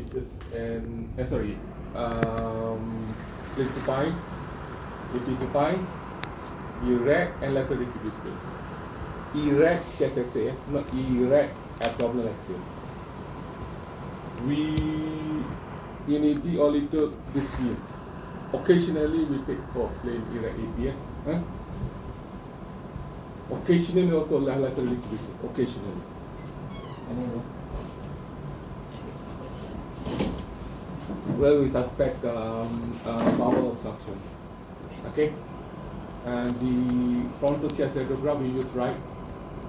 hiatus and split supine, which is supine, erect and lateral equidistant. Erect chest axial, not erect abdominal axial. We in ED only took this view. Occasionally we take for plain erect AD. Huh? Occasionally also lateral equidistant. Occasionally. Well, we suspect bowel obstruction. Okay, and the frontal chest radiograph we use right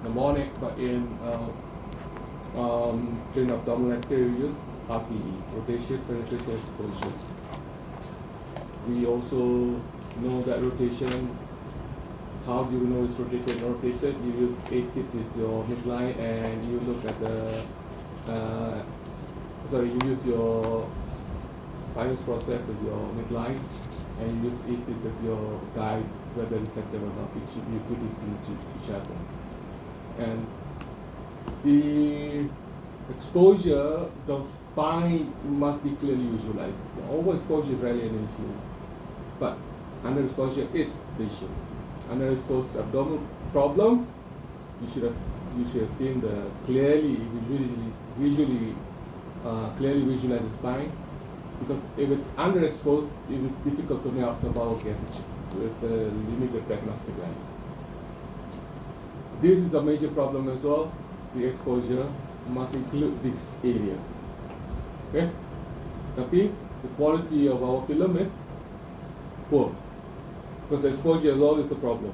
mnemonic, but in train abdominal X-ray we use RPE, rotation, penetration, exposure. We also know that rotation. How do you know it's rotated or rotated? You use ACIS with your midline, and you look at the you use your spinous process as your midline, and you use ACIS as your guide whether it's center or not. It should be equidistant to each other. And the exposure, the spine must be clearly visualized. The overexposure is rarely an issue, but underexposure is the issue. Underexposed abdominal problem, you should have seen the clearly visually visualize the spine, because if it's underexposed, it is difficult to make the bowel gauge with the limited diagnostic value. This is a major problem as well. The exposure must include this area. Okay? Tapi the quality of our film is poor, because the exposure is always a problem.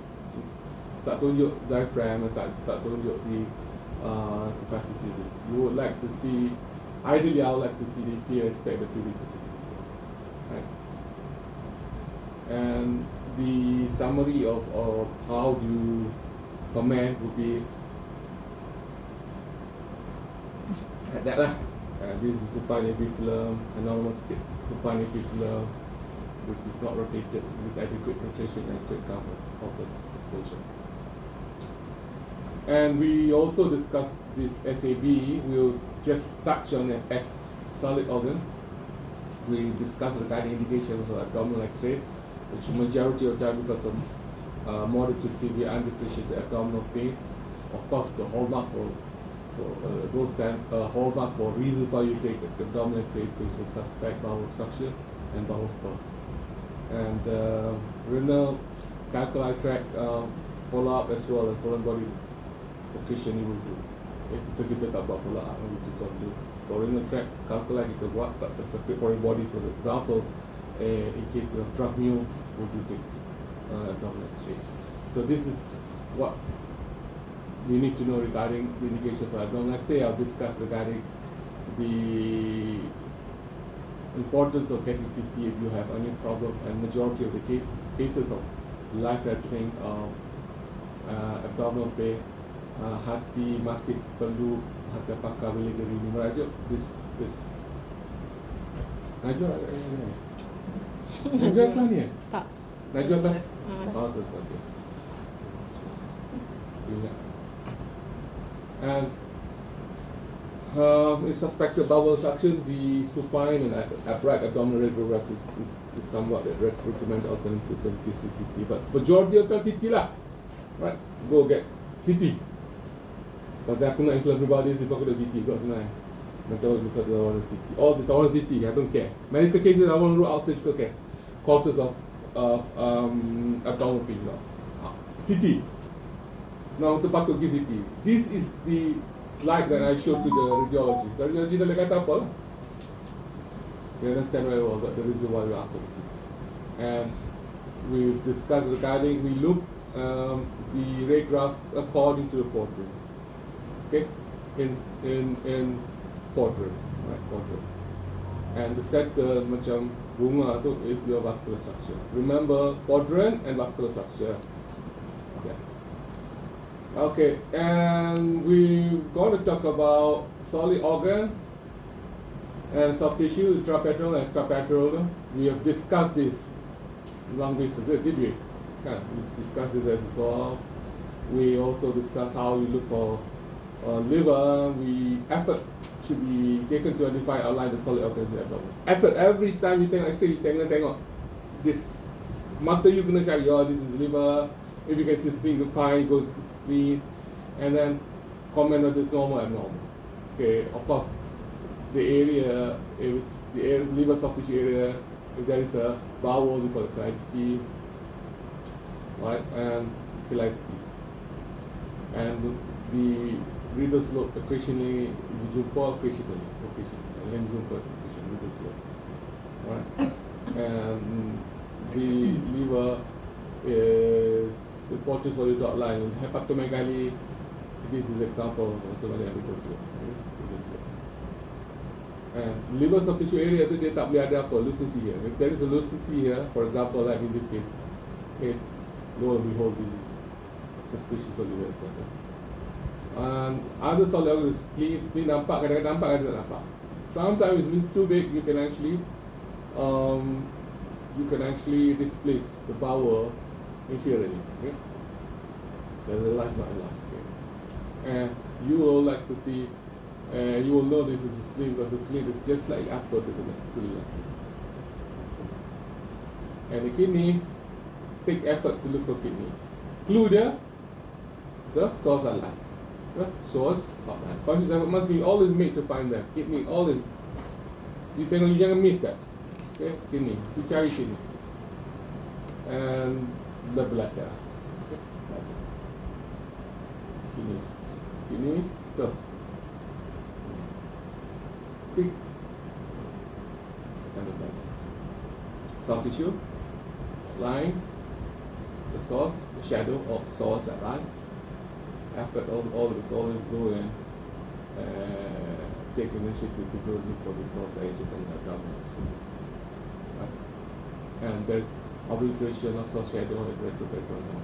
Tak tunjuk diaphragm, tak tunjuk the spasticity. You would like to see, ideally I would like to see the fear expected to be sophisticated. Right? And the summary of how do you comment would be that lah. This is supine epiphyseal, anomalous supine epiphyseal, which is not rotated with adequate rotation and adequate cover of the exposure. And we also discussed this SAB. We'll just touch on it as solid organ. We discussed regarding indications of abdominal X-ray, which majority of time because of moderate to severe undifferentiated abdominal pain. Of course, the hallmark for hallmark for reasons why you take abdominal X-ray is a suspect bowel obstruction and bowel birth. And renal calculi tract follow-up as well as foreign body occasionally will do. Kita tak buat follow-up, which is what we do. For renal tract calculi kita buat, but suspected foreign body, for example, in case of drug mule, we'll do take abdominal X-ray. So this is what we need to know regarding the indication for abdominal X-ray. I'll discuss regarding the importance of getting CT if you have any problem, and majority of the cases of life-threatening abdominal pain, hati masih perlu hati pakar bila diri ini merajuk. This Najwa Najwa kelas ni? Tak. Najwa kelas? Oh, okay. And in suspected bowel obstruction, the supine and upright abdominal radiograph is somewhat a recommended alternative for CT. But majority of time CT lah, right? Go get CT. Kalau aku nak inflammatory bodies, if aku dah CT, got senang. Mental disorder, I want a CT. All this, I want a CT. I don't care. Medical cases, I want to rule out surgical causes of abdominal pain. CT. Now, untuk patut pergi CT. This is the slide that I showed to the radiologist. The radiologist dah kata apa? You understand very well that the reason why we asked for the CT. And we've discussed regarding, we look the radiograph according to the quadrant. Okay, in quadrant, right? Quadrant. And the center macam bunga tu is your vascular structure. Remember quadrant and vascular structure. Okay, and we're going to talk about solid organ and soft tissue, intrapetroneal and extrapetroneal. We have discussed this long basis, did we? Yeah, we discussed this as well. We also discussed how we look for liver. We effort should be taken to define outline the solid organism abdomen. Effort every time you tengok X-ray, you tengok this mata you gonna check, this is liver. If you can see spleen, fine, go to spleen, and then comment whether it's normal or abnormal. Okay, of course, the area, if it's the area, liver soft tissue area, if there is a bowel, we call it colitis, right, and colitis. And the reader slope occasionally, occasionally, and jumpa occasionally, reader slope, right, and the liver is important for the dot line. Hepatomegaly, this is example of hepatomegaly and reader slope. And liver soft tissue area itu dia tak boleh ada apa, lucency here. If there is a lucency here, for example, like in this case, okay, lo and behold, this is suspicious for liver etc. And other solid organs, spleen nampak, kadang-kadang nampak, kadang-kadang tak nampak. Sometimes if it's too big, you can actually displace the bowel inferiorly. Okay, there's a life not a life. Okay, and you will like to see. You will know this is a spleen because the spleen is just like upward to the left. And the kidney, take effort to look for kidney. Clue there, the source outline. The source outline. Conscious effort must be always made to find that. Kidney always. You jangan miss that. Okay, kidney. You cari kidney. And the bladder. Okay, bladder. Kidney, go. And the bladder. Soft tissue, line, the source, the shadow of source at line. Effort all of it's always go and take initiative to go look for the source edges and the abdominal. Right? And there's obliteration of source shadow and retroperitoneal.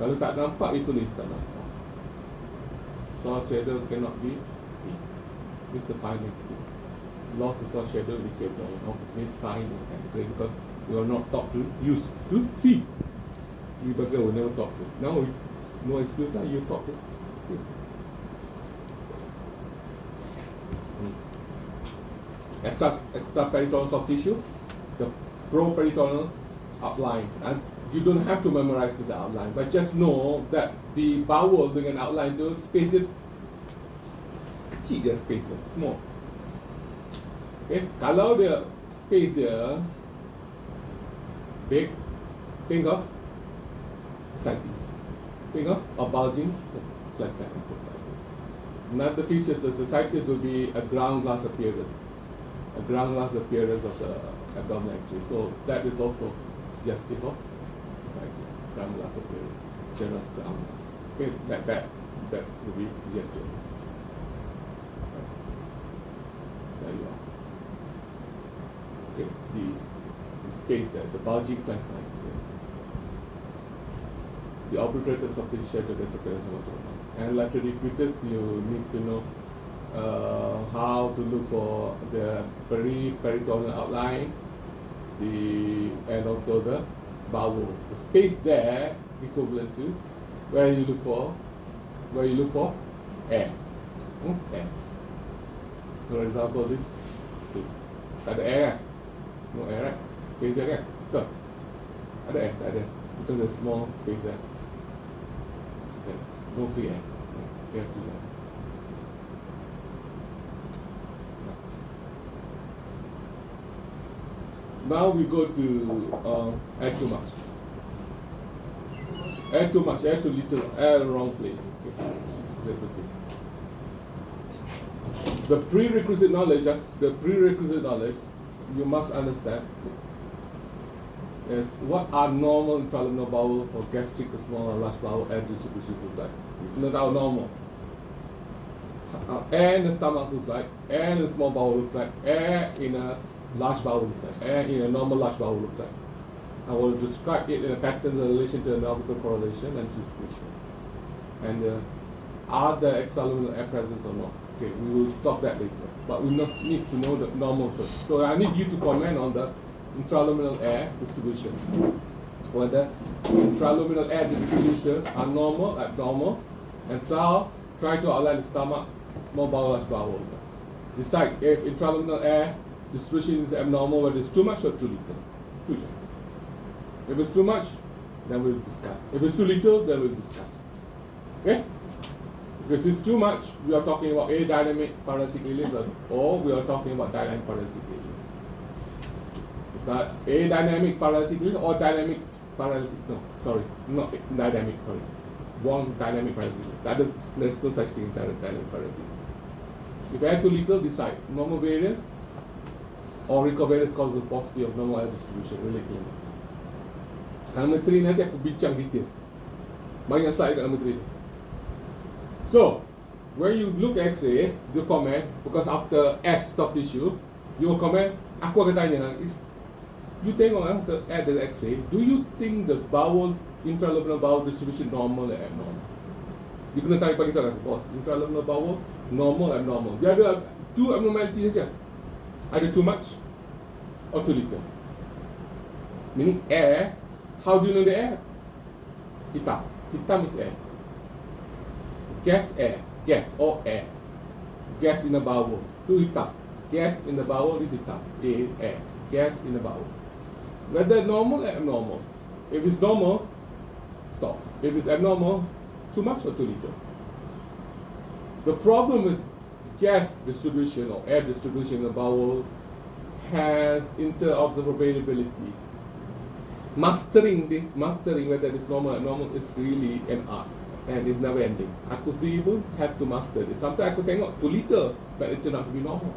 Kalau tak nampak itu tak nampak. Source shadow cannot be seen. It's a finding still. Loss of source shadow indicates of this sign of X-ray because we are not taught to use to see. We were never taught to. Now no excuse now you taught to see. Extraperitoneal soft tissue, the properitoneal outline, and you don't have to memorize the outline, but just know that the bowel dengan outline tu space dia kecil dia space dia, small. Okay, kalau dia space dia big, think of ascites. Think of a bulging flat ascites. Another feature of the ascites will be a ground glass appearance. A ground glass appearance of the abdominal X-ray. So that is also suggestive of ascites. Ground glass appearance, generous ground glass. Okay, that would be suggestive. There you are. Okay, the space there, the bulging flank side. Okay. The obliterated soft tissue shadow retroperitoneal. And lateral decubitus, you need to know how to look for the peritoneal outline, and also the bowel. The space there equivalent to where you look for air. Air. For example, this. Tak ada air kan? No air right? Space there kan? Betul? Ada air? Tak ada. Because there's small space there. Okay. No free air. Air free there. Now we go to air too much. Air too much, air too little, air wrong place. Okay. The prerequisite knowledge you must understand is what are normal intraluminal bowel or gastric, small or large bowel air distributions look like. You know how normal. Air in the stomach looks like, air in the small bowel looks like, air in a large bowel looks like, air in a normal large bowel looks like. I will describe it in a pattern in relation to an orbital correlation and distribution. And are there extraluminal air presence or not? Okay, we will talk that later. But we must need to know the normal first. So I need you to comment on the intraluminal air distribution. Whether intraluminal air distribution are normal, abnormal, and try to outline the stomach Small bowel, large bowel. Decide if intraluminal air distribution is abnormal, whether it's too much or too little. If it's too much, then we'll discuss. If it's too little, then we'll discuss. Okay? If it's too much, we are talking about adynamic paralytic release, or we are talking about dynamic paralytic release. Adynamic paralytic release or dynamic paralytic, not dynamic, wrong dynamic paralytic release. There's no such thing as dynamic paralytic. If air too little, decide normal variant or recovariance causes paucity of normal air distribution, really clinical. Number 3 nanti aku bincang detail. Banyak slide kat number 3. So, when you look at X-ray, you comment, because after S soft tissue, you will comment, aku akan tanya, you tengok at the X-ray, do you think the bowel, intraluminal bowel distribution normal or abnormal? You kena tanya pada kita, boss, intraluminal bowel, normal or abnormal. Dia ada 2 abnormality saja. Either too much or too little. Meaning air, how do you know the air? Hitam. Hitam is air. Gas, air. Gas or air. Gas in the bowel. Itu hitam. Gas in the bowel is hitam. Air. Gas in the bowel. Whether normal or abnormal. If it's normal, stop. If it's abnormal, too much or too little. The problem with gas distribution or air distribution in the bowel has inter-observability. Mastering whether it's normal or abnormal is really an art. And it's never ending. Aku sendiri pun have to master this. Sometimes aku tengok too little, but it turn out to be normal.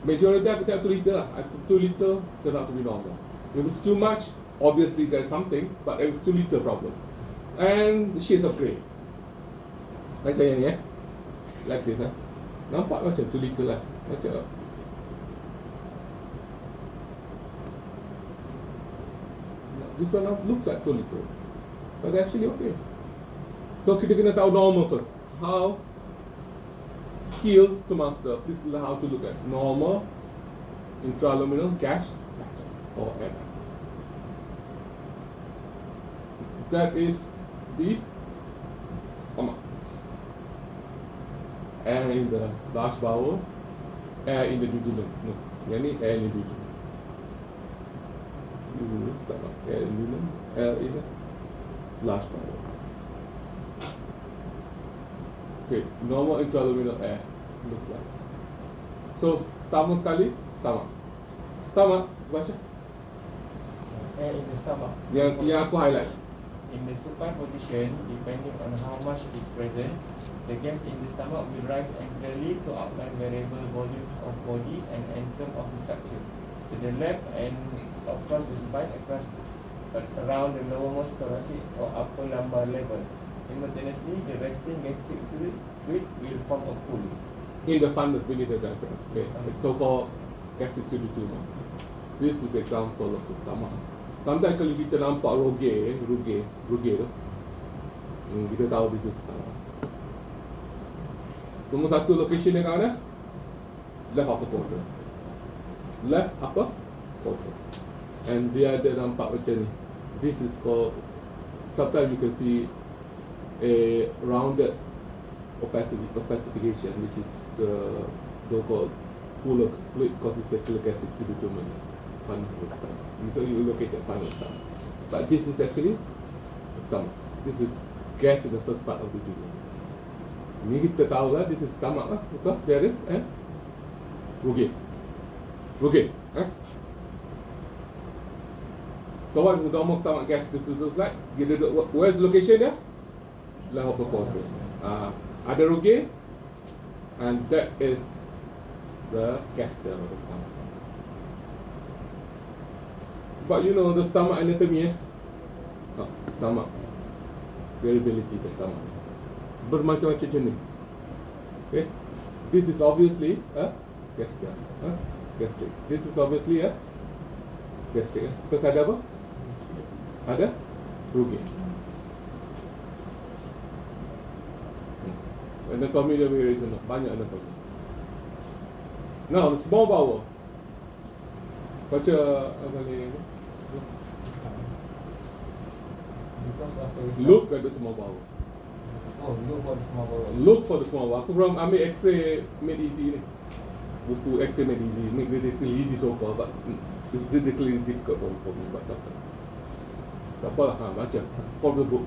Majority aku tengok too little lah. Too little turn out to be normal. If it's too much, obviously there's something, but if it's too little problem. And the shades of grey. Macam yang ni like this nampak macam too little lah. Macam this one looks like too little, but they're actually okay. So kita kena tahu normal first. How skill to master. Please learn how to look at normal, intraluminal gas pattern or air pattern. That is the air in the large bowel, air in the duodenum. No, yani air in the duodenum. This is the stomach. Air in the duodenum, air in the large bowel. Okay, normal intraluminal air looks like. So, pertama sekali, stomach. Stomach, baca. Air in the stomach. Yang aku highlight. In the supine position, depending on how much is present, the gas in the stomach will rise angularly to outline variable volume of body and anthem of the structure. To the left and across the spine, across around the lowermost thoracic or upper lumbar level. Simultaneously, the resting gastric fluid will form a pool. In the fundus beneath the diaphragm. Okay, it's so-called gastric fluid tumor. This is example of the stomach. Sometimes kalau kita nampak ruge tu, kita tahu this is the stomach. Nombor 1 location yang mana? Left upper quadrant. Left upper quadrant. And dia ada nampak macam ni. This is called, sometimes you can see a rounded opacification, which is the so-called pool of fluid causes circular gastric fluid tumor. Fundus stomach. So you locate the fundus stomach. But this is actually the stomach. This is gas in the first part of the duodenum. Ini kita tahu lah, this is stomach lah, because there is an rugae. So what is the normal stomach gas look like? Where's the location there? Left upper quadrant. Ada rugae, and that is the gaster of the stomach. But you know the stomach anatomy, stomach variability the stomach. Bermacam-macam jenis. Okay, this is obviously a gaster, gastric. This is obviously a gastric. Because ada apa? Ada rugae. Anatomy dia very reasonable. Banyak anatomy. Now the small bowel. Baca apa ni? Look at the small bowel. Oh, look for the small bowel. Look for the small bowel. Aku belum ambil X-ray made easy ni. Buku X-ray made easy, make ridiculously easy so called, but it's ridiculously difficult for me. But sometimes. Tak apalah, baca. For the book.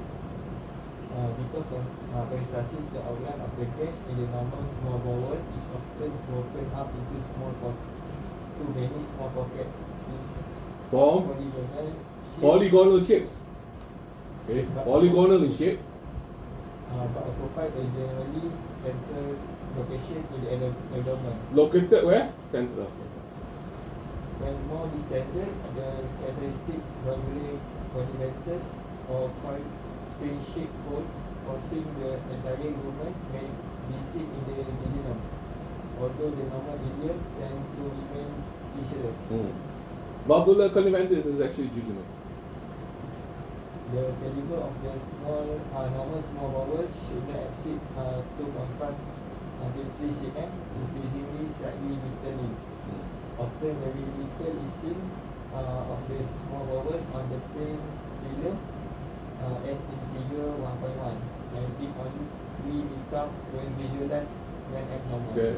Because of peristalsis, the outline of the gas in the normal small bowel is often broken up into too many small pockets. This Form polygonal shapes. Okay, polygonal in shape. But occupy a generally central location in the abdomen. Located where? Central. When more distended, the characteristic valvular conniventous or coil spring-shaped folds causing the entire lumen may be seen in the jejunum, although the normal ileum tend to remain fissureless. Valvular conniventous is actually jejunum. The caliber of the normal small bowel should not exceed 2.5 until 3 cm, increasingly slightly distantly. Often very little is seen of the small bowel on the plain film, as in figure 1.1, and it only become when visualized when abnormal. Okay.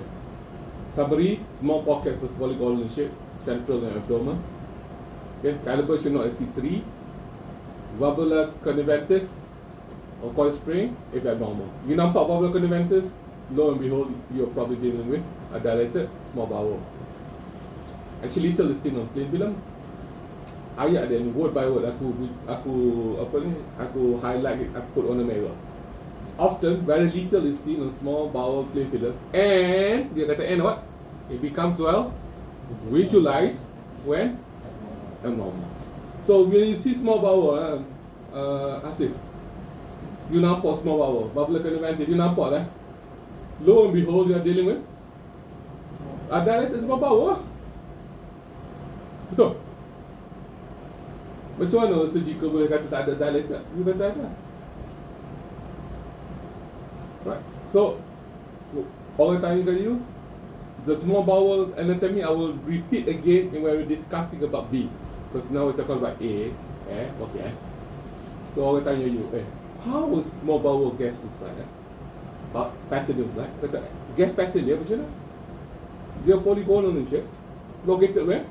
Summary: small pockets of polygonal shape, central and abdomen. Okay, caliber should not exceed 3. Valvular conniventous or coil spring if abnormal. You nampak valvular conniventous, lo and behold, you're probably dealing with a dilated small bowel. Actually, little is seen on plain films. Ayat dia ni, word by word, aku highlight it, aku put on the mirror. Often, very little is seen on small bowel plain films, and dia kata, and what? It becomes visualized when abnormal. So when you see small bowel, Asif, you nampak small bowel, valvular conniventous, you nampak lah. Lo and behold, you are dealing with a dilated small bowel. Betul? Macam mana surgical boleh kata tak ada dilated? You kata ada. Right. So, orang tanya kat you, the small bowel anatomy I will repeat again when we're discussing about B. Because now we're talking about A, or gas. So orang tanya you, how will small bowel gas looks like? Pattern looks like? Kata, gas pattern dia macam mana? Dia polygonal in shape. Located where?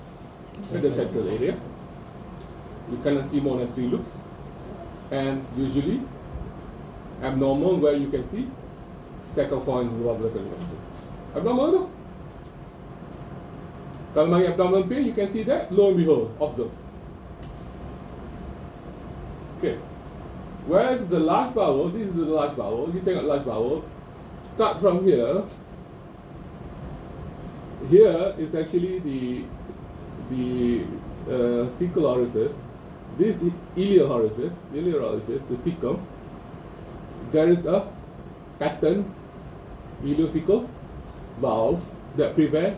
In the central area. You cannot see more than 3 loops. And usually, abnormal where you can see stack of points valvular conniventous. Abnormal tu. Kalau main abdominal pain, you can see that. Lo and behold, observe. Okay. Whereas the large bowel, this is the large bowel. You tengok large bowel. Start from here. Here is actually the cecal orifice. This is ileal orifice, the cecum. There is a pattern ileocecal valve that prevent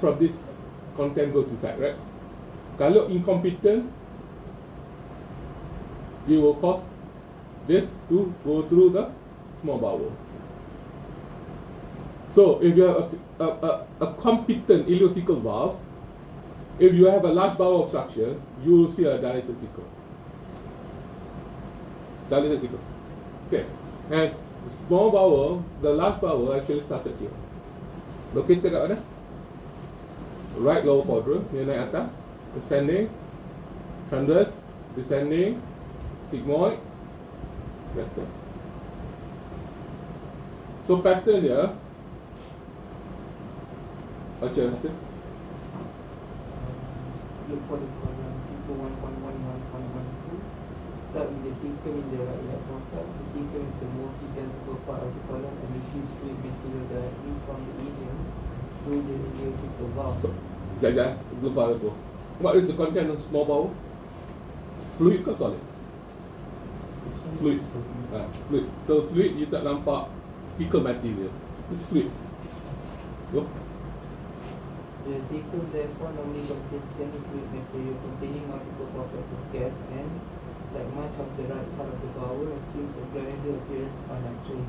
from this content goes inside, right? Kalau incompetent, you will cause this to go through the small bowel. So if you have a competent ileocecal valve, if you have a large bowel obstruction, you will see a dilated cecal. Dilated cecal. Okay. And the small bowel, the large bowel actually started here. Located kat mana? Right lower quadrant, dia naik atas, ascending, transverse, descending, sigmoid, rectum. So pattern dia, baca Hasif. Look for the column into 1.11.12. Start with the cecum in the right left fossa. The cecum is the most extensible part of the column and receives fluid material directly from the ileum through the ileocecal valve. So, sekejap, belum faham aku. What is the content of small bowel? Fluid ke solid? Fluid. Fluid. So fluid, you tak nampak fecal material. It's fluid. Go. The cecum therefore normally contains semi-fluid material containing multiple pockets of gas and, like much of the right side of the bowel, assumes a granular appearance on X-rays,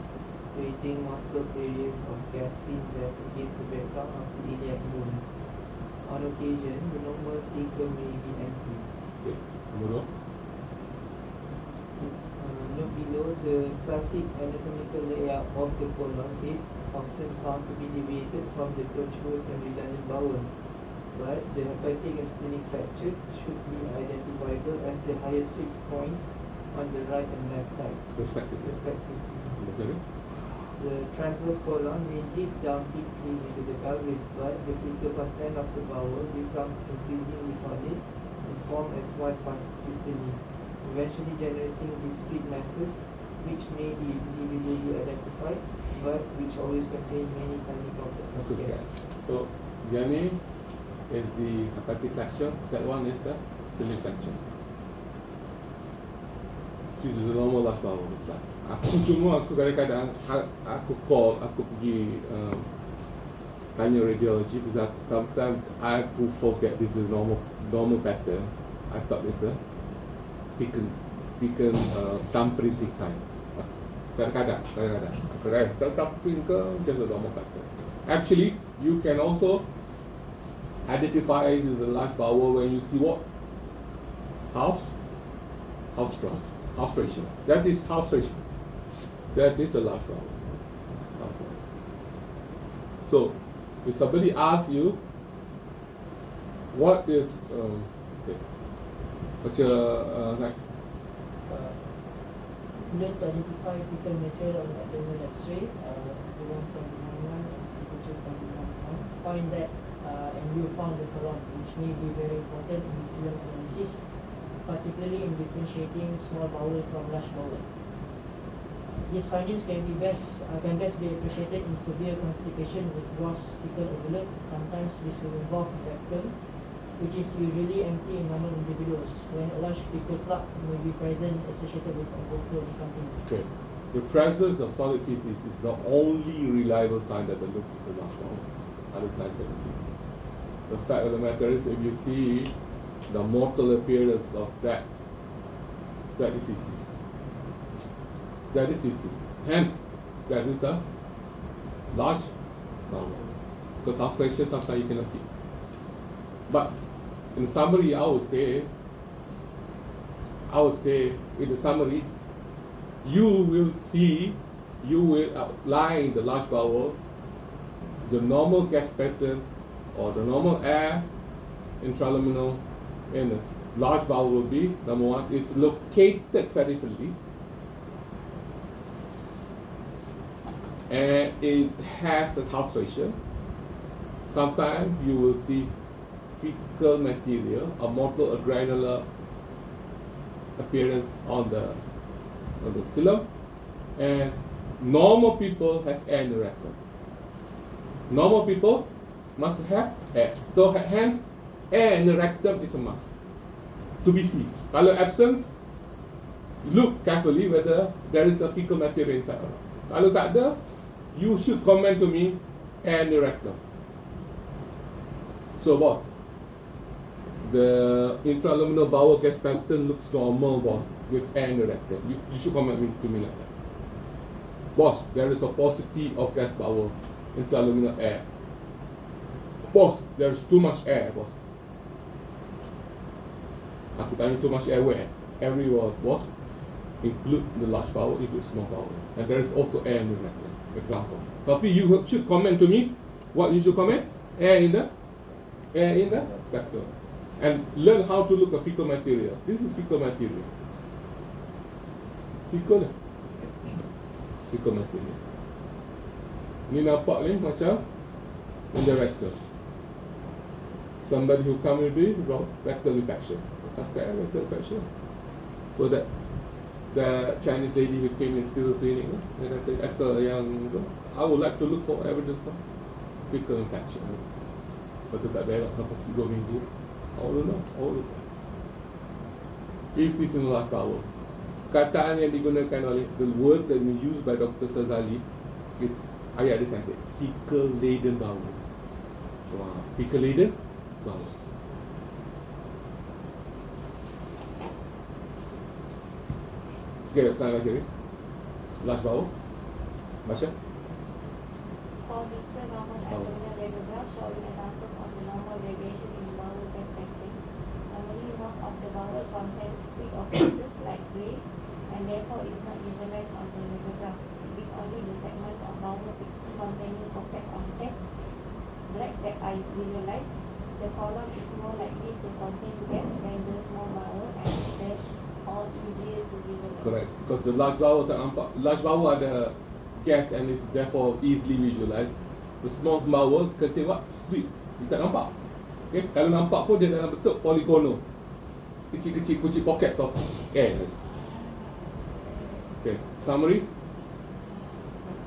creating marked areas of gas seen as against the background of the iliac bone. On occasion, the normal cecum may be empty. Okay, nombor 2. Note below, the classic anatomical layout of the colon is often found to be deviated from the tortuous and redundant bowel, but the hepatic and splenic fractures should be identifiable as the highest fixed points on the right and left sides, Respectively. respectively. The transverse colon may dip down deeply into the pelvis, but the fecal content of the bowel becomes increasingly solid and form as white particles crystalline, eventually generating discrete masses which may be individually identified, but which always contain many tiny droplets of gas. So, Yanni is the hepatic fracture, that one is the splenic fracture. This is the normal large bowel, looks like. Aku kadang-kadang aku pergi tanya radiology because sometimes I forget this is normal pattern. I thought it's a thickened thumb printing sign. Kadang-kadang thumb print ke just a normal pattern. Actually, you can also identify this is a large bowel when you see what? House ration. That is house ration. That is a large bowel. So, if somebody asks you, what is like to identify fecal material on the abdominal X-ray, everyone can find that and you found the colon, which may be very important in film analysis, particularly in differentiating small bowel from large bowel. These findings can best be appreciated in severe constipation with gross fecal envelope. Sometimes this will involve rectum, which is usually empty in normal individuals, when a large fecal plug may be present associated with overflow incontinence. Okay. The presence of solid feces is the only reliable sign that the look is a large bowel. Other signs can be. The fact of the matter is, if you see the mortal appearance of that is feces. That is feces. Hence, that is a large bowel. Because half fraction sometimes you cannot see. But in summary, I would say in the summary, you will outline the large bowel, the normal gas pattern or the normal air intraluminal in a large bowel will be, number one, is located peripherally, and it has a house ration. Sometimes you will see fecal material, a mortal or granular appearance on the film, and normal people has air in the rectum. Normal people must have air. So hence, air in the rectum is a must to be seen. Kalau absence, look carefully whether there is a fecal material inside or not. Kalau tak ada, you should comment to me air in the rectum. So boss, the intraluminal bowel gas pattern looks normal, boss, with air in the rectum. You should comment to me like that. Boss, there is a paucity of gas bowel, intraluminal air. Boss, there is too much air, boss. Aku tanya too much air where? Everywhere, boss. Include the large bowel, include small bowel. And there is also air in the rectum. Example. Tapi you should comment to me. What you should comment? Air in the rectum. And learn how to look at fecal material. This is fecal material. Fecal material. Ni nampak ni macam in the rectum. Somebody who come with this rectal infection. Suspect rectal infection. So that the Chinese lady who came in schizophrenic, I would like to look for evidence of fecal infection. Betul tak berak sampai 2 minggu. I don't know. Feces in the large bowel. Kataan yang digunakan oleh, the words that we used by Dr. Sazali is, ayat dia kata, fecal laden bowel. Wow. Fecal laden bowel. Okay, sana lagi. Large bowel. Masya? For different normal abdominal radiographs showing examples of the normal variation in bowel perspective. Normally, most of the bowel contains quick offices like grey and therefore is not visualized on the radiograph. It is only the segments of bowel containing pockets of gas black that are visualized. The colon is more likely to contain gas than the small bowel and therefore easier to visualize. Correct. Because the large bowel tak nampak. Large bowel ada gas and is therefore easily visualized. The small bowel contain what? Fluid. Dia tak nampak. Okay. Kalau nampak pun dia dalam bentuk poligonal. Kecil-kecil pockets of air. Okay. Summary.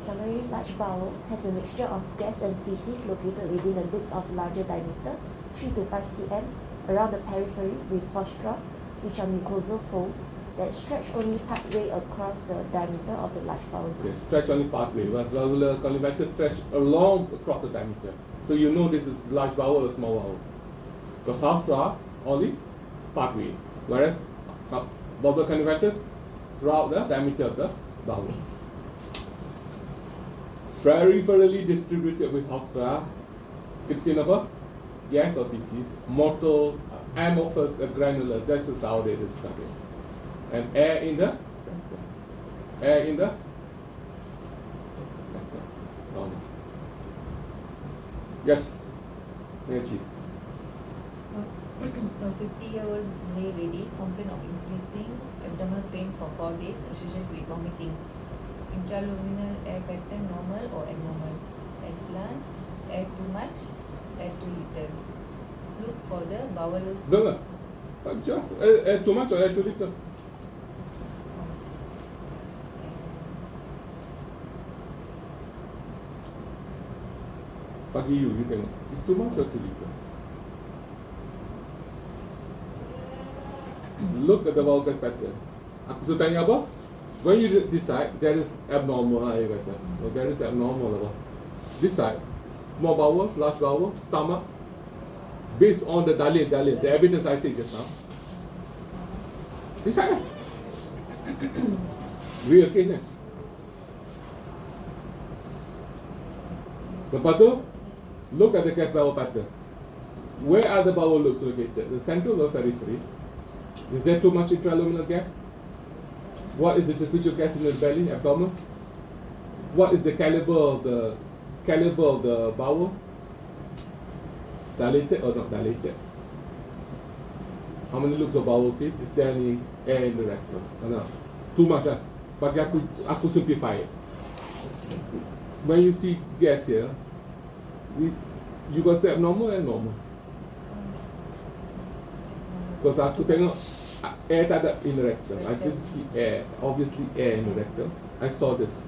Summary: large bowel has a mixture of gas and feces located within the loops of larger diameter, 3 to 5 cm, around the periphery with haustra, which are mucosal folds that stretch only partway across the diameter of the large bowel. Okay. Stretch only partway. Whereas valvular collimator stretch along across the diameter. So you know this is large bowel or small bowel. Because haustra only partway. Whereas valvular collimators throughout the diameter of the bowel. Peripherally distributed with haustra, kita apa? Gas or feces, motile, amorphous, granular. This is how they describe it. And air in the rectum. Air in the rectum. Normal. Yes, Nancy. A 50-year-old Malay lady complained of increasing abdominal pain for 4 days associated with vomiting. Intraluminal air pattern normal or abnormal. At glance, air too much, air too little. Look for the bowel. Dengar. Air too much or air too little? Bagi you tengok. It's too much or too little? Look at the bowel gas pattern. Aku suruh tanya apa? When you decide there is abnormal lah, you kata. There is abnormal lah. Decide small bowel, large bowel, stomach, based on the dalil, the evidence I said just now. Decide lah. Real case ni. Lepas tu, look at the gas bowel pattern. Where are the bowel loops located? The central or periphery? Is there too much intraluminal gas? What is the superficial gas in the belly, abdomen? What is the caliber of the bowel? Dilated or not dilated? How many loops of bowel seat? Is there any air in the rectum? No. Too much lah. Bagi aku simplify it. When you see gas here, you got say abnormal and normal. Because aku tengok air tak ada in the rectum. I didn't see air. Obviously air in the rectum. I saw this.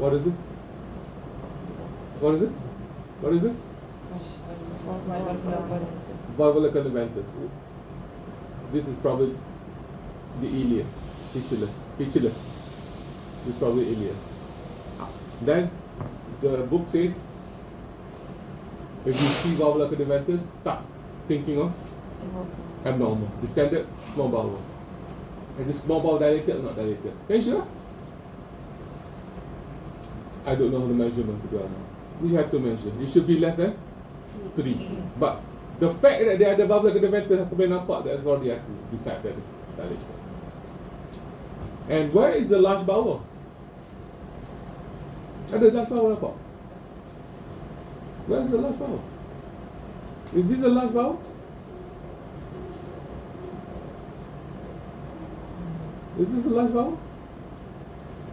What is this? What is this? What is this? Valvular collimatus. This is probably the ileum. Pitulus. This is probably ileum. Then the book says, if you see valvular collimatus, start thinking of abnormal. The standard small bowel. Is this small bowel dilated or not dilated? Are you sure? I don't know the measurement to be honest. We have to measure. It should be less than 3. But the fact that there are the valvular collimatus, aku boleh nampak that's already aku decide that it's dilated. And where is the large bowel? Ada large bowel nampak? Where's the large bowel? Is this a large bowel? Is this a large bowel?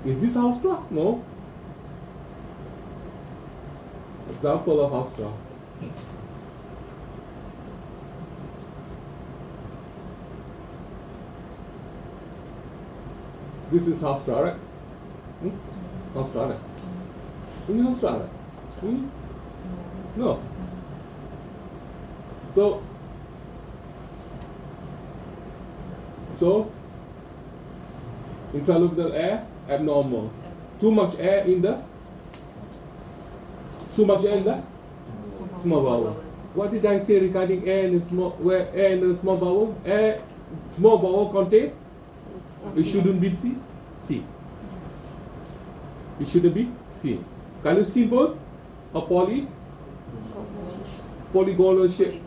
Is this haustra? No. Example of haustra. This is haustra, right? Haustra, right? Ini haustra, right? No. So intraluminal air abnormal. Too much air in the small bowel. What did I say regarding air in the small bowel? Small bowel contain. It shouldn't be C. It shouldn't be C. Kalau C pun a polygonal shape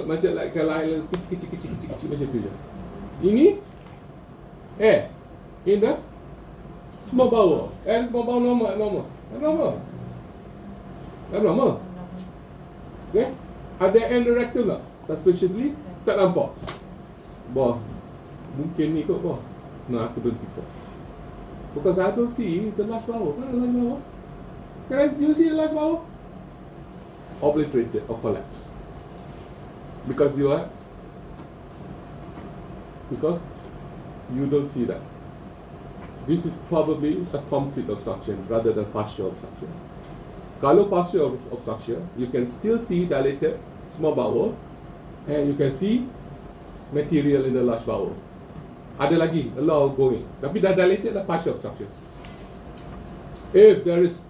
macam like islands kecil macam tu je. Ini air in the small bowel. And small bowel normal. Okay? Ada end rectum tak? Suspiciously tak nampak. Boss, mungkin ni kot boss. No, aku don't think so. Because I don't see the large bowel. Mana large bowel? Do you see the large bowel? Obliterated or collapsed. Because you don't see that. This is probably a complete obstruction rather than partial obstruction. Kalau partial obstruction, you can still see dilated small bowel and you can see material in the large bowel. Ada lagi, a lot going. Tapi dah dilated dah partial obstruction. If there is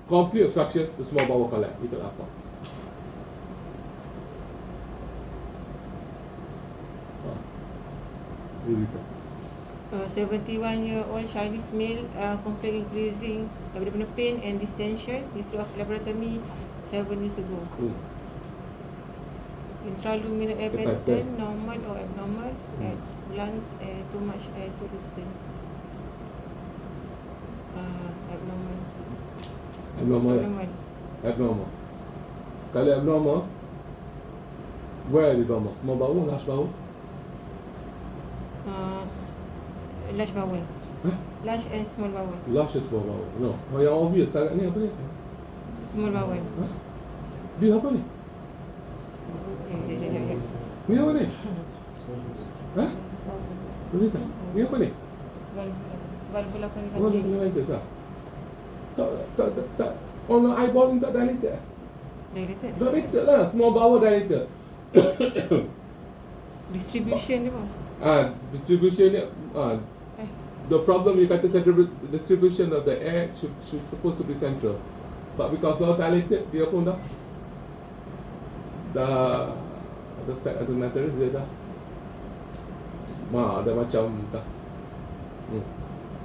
complete obstruction, the small bowel collapse. Itulah apa. 71-year-old Chinese male complain increasing abdominal pain and distension. History of laparotomy 7 years ago. Intraluminal air pattern normal or abnormal. At lungs too much air to return. Abnormal. Kalau abnormal, where is abnormal? Small bowel, large bowel? Large bowel. Large and small bowel. Large and small bowel. No. Oh, yang obvious sangat ni apa ni? Small bowel. Dia apa ni? Ni apa ni? Ni apa ni? Valvula Oh, ni dilated lah. Tak. On the eyeball ni tak dilated lah. Dilated lah. Small bowel dilated. Distribution dia bos. Distribution ni the problem you kata central distribution of the air should supposed to be central, but because of dilated dia pun dah the fact of the matter dia dah ada macam dah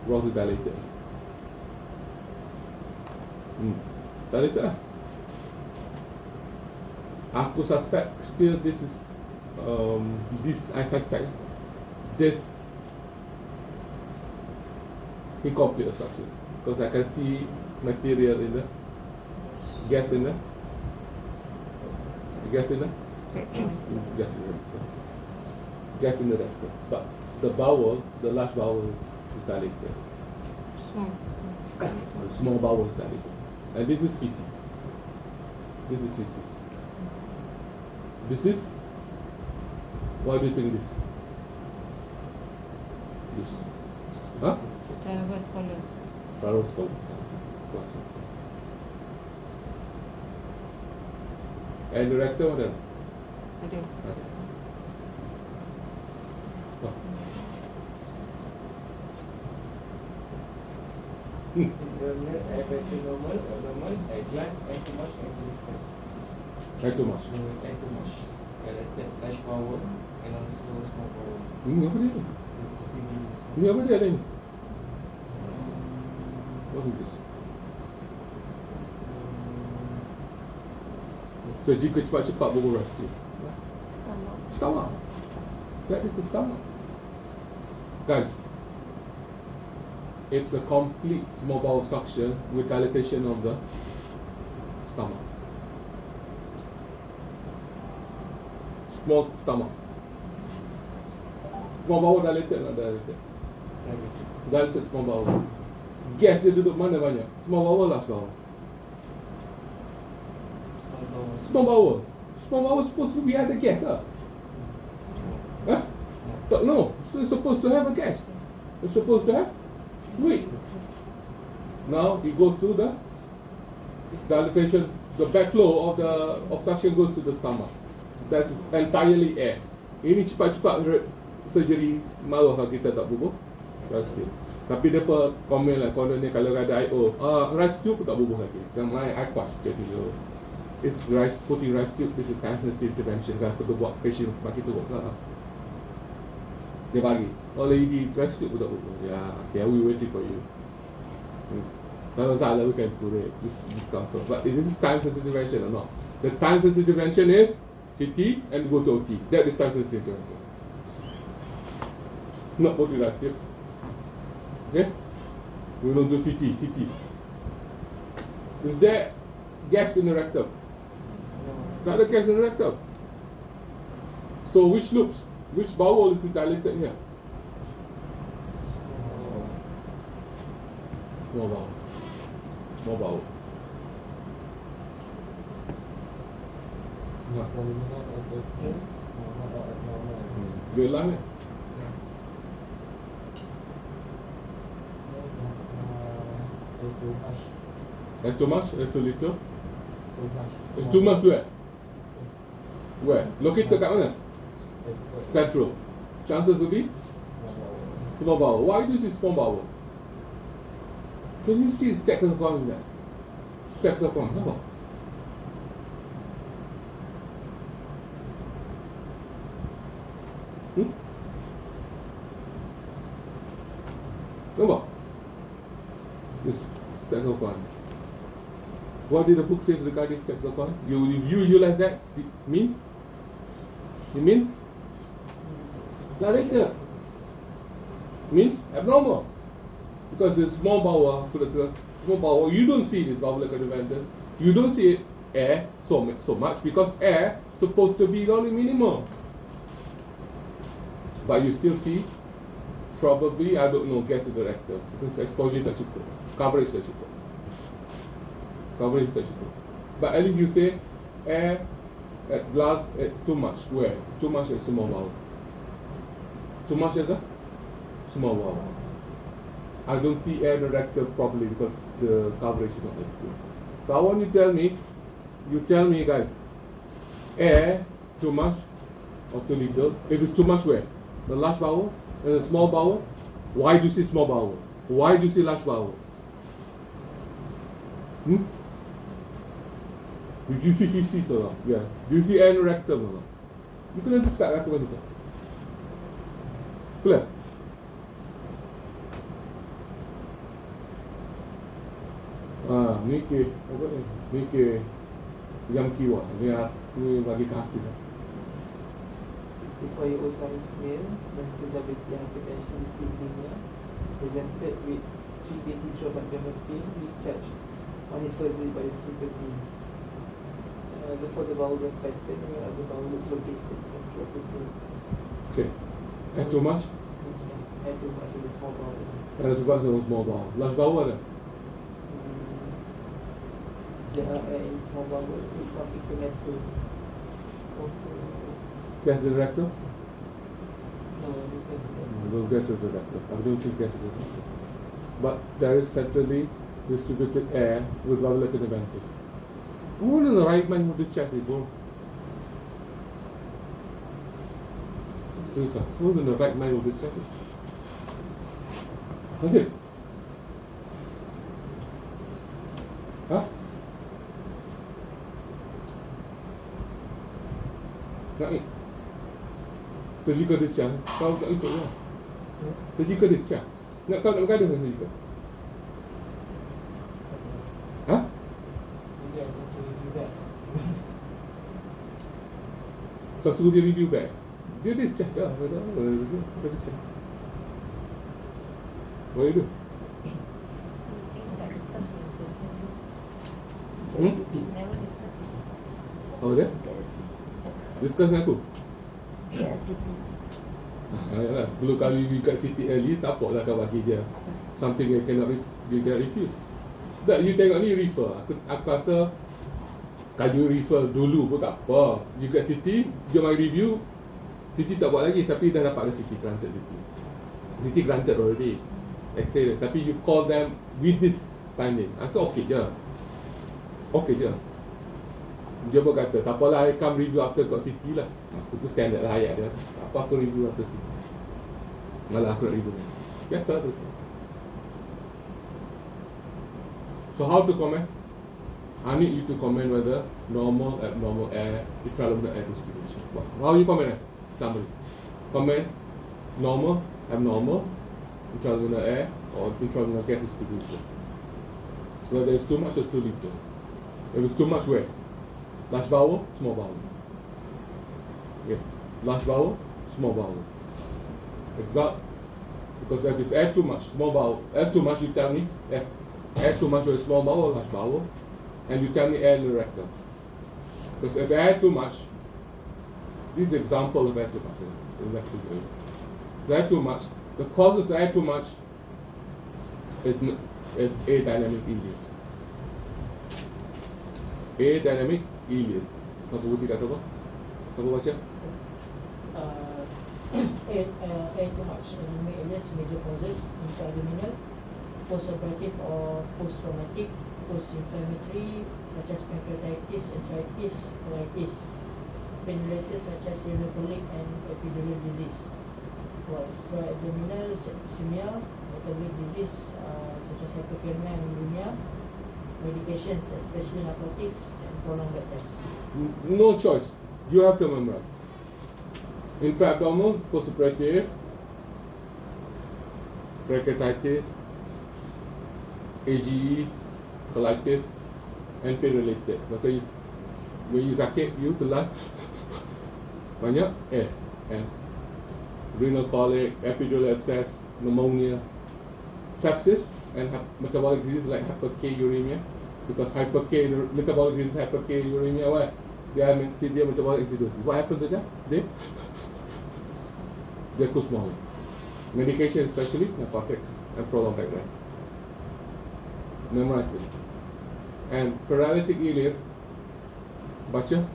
grossly dilated. Dilated lah. Aku suspect still this is I suspect this incomplete obstruction because I can see material in the gas in the rectum, but the bowel, the large bowel is dilated. Small bowel is dilated, and this is feces. This is. Why do you think this? Huh? Transverse colon. Transverse colon. And the rectum ada? Ada. Internal air pressure normal, abnormal, glass, air too much, air too little. Air too much. Air too much. Dilated large bowel and also small bowel. Ini apa dia? Ini apa dia ada ni? What is this? So jika cepat-cepat berurus tu. Stomach. That is the stomach. Guys, it's a complete small bowel obstruction with dilatation of the stomach. Small stomach. Small bowel dilated, not dilated. Dilated small bowel. Gas dia duduk mana banyak? Small bowel, large bowel. Small bowel. Small bowel supposed to be ada gas lah. No, so it's supposed to have a gas. It's supposed to have fluid. Now it goes to the dilatation. The backflow of the obstruction goes to the stomach. That's entirely air. Ini cepat-cepat surgery maruh kalau kita tak bubuh rice tube. Tapi dia apa komen lah konon ni kalau ada IO rice tube tak bubuh lagi. Dan I question dia. It's rice putting rice tube. This is time sensitive intervention. Kalau kita buat patient bagi tu lah. Dia bagi. Oh lady rice tube tak bubuh. Yeah, okay, we waiting for you. Kalau salah we can put it. This comes from. But is this time sensitive intervention or not? The time sensitive intervention is CT and go to OT. That is time sensitive intervention. Not OT last year. Okay? We don't do CT. Is there gas in the rectum? Not the gas in the rectum. So which loops? Which bowel is dilated here? Small bowel. Small bowel. Terminal advertence, normal or abnormal. Dia ulang ni. Too much. Too much? Too little? Too much. Too much where? Where? Located kat mana? Central. Chances to be? Small bowel. Why do you see small bowel? Can you see stacks of corn in there? Stacks of corn. Nampak? Nampak? Yes, stacks of corn. What did the book say regarding stacks of corn? You visualize that? It means? It means? Dilated. Means abnormal. Because it's small bowel, small bowel, you don't see this valvular constrictors. You don't see air so much because air supposed to be only minimal. But you still see probably, I don't know, gas in the rectum because exposure tak cukup, coverage tak cukup. Coverage tak cukup. But at least you say air at large at too much. Where? Too much at small bowel. Too much at the small bowel. I don't see air in the rectum properly because the coverage is not that good. So I want you tell me guys, air too much or too little? If it's too much where? The large bowel and the small bowel? Why do you see small bowel? Why do you see large bowel? Did you see feces or not? Yeah. Do you see air in the rectum or not? You can just start recommend it. Clear? Ni ke apa ni? Ni ke yang kiwa. Ni bagi kasih. 64-year-old Chinese male, mental disability hypertension, dyslipidemia, presented with 3 days of abdominal pain, discharged on his first visit by the physical team. Therefore, the bowel was pattern where the bowel is located central to the Okay. Air too much? Air too much in the small bowel. Air too much in the small bowel. Large bowel ada? There are air in small bowel with some incremental. Also, Gas in the rectum? no, because No gas in the rectum. I don't see gas in the rectum. But there is centrally distributed air with valvular constrictors. Who in the right mind with this chest is bro? Who's in the right mind with this chest? That's it. Huh? Nak ni? Surgical discharge. Kau tak ikut lah. Surgical discharge. Kau nak bergaduh dengan surgical? Ha? Maybe I should review that. Kau suruh dia review back. Dia discharge dah. Dia discharge. What you do? Tak discuss dengan surgeon. Never discuss. Apa dia? Discuss dengan aku? KLCT. Yalah, belum kali review kat City early, tak apa lah kau bagi dia something you cannot refuse. Tak, you tengok ni refer. Aku rasa kalau you refer dulu pun tak apa. You kat City, dia mai review, City tak buat lagi tapi dah dapat dah City granted City. City granted already. Excellent. Tapi you call them with this timing. Rasa okay je. Okay je. Dia pun kata, tak apalah, I come review after got City lah. Aku tu standard lah ayat dia. Apa aku review after City. Malah aku nak review. Biasa tu. So how to comment? I need you to comment whether normal, abnormal air, intraluminal air distribution. How you comment? Summary. Comment normal, abnormal, intraluminal air or intraluminal gas distribution. Whether it's too much or too little. If it's too much, where? Large bowel, small bowel. Yeah. Large bowel, small bowel. Exact. Because if it's air too much, small bowel, air too much, you tell me, air too much with small bowel or large bowel, and you tell me air in the rectum. Because if air too much, this is example of air too much. Exactly. If air too much, the causes of air too much is adynamic ileus. Adynamic ileus. Siapa putih kata apa? Siapa baca? Air too much anemic ileus major causes intra-abdominal, post-operative or post-traumatic, post-inflammatory such as pancreatitis, enteritis, colitis, pain-related such as urinary and epidural disease. For extra-abdominal septicemia, metabolic disease such as hyperkalemia and bulimia, medications especially narcotics and prolonged bed rest. No choice. You have to memorize. Intra-abdominal, post-operative, pancreatitis, AGE, colitis, and pain-related. Maksudnya, when you sakit, you telan banyak air and renal colic, epidural abscess, pneumonia, sepsis, and metabolic disease like hyperkalemia. Because metabolic disease, hyperkalemia, what? They are severe metabolic acidosis. What happened to them? They go smaller. Medication, especially narcotics and prolonged bed rest. Memorize it. And paralytic ileus, baca.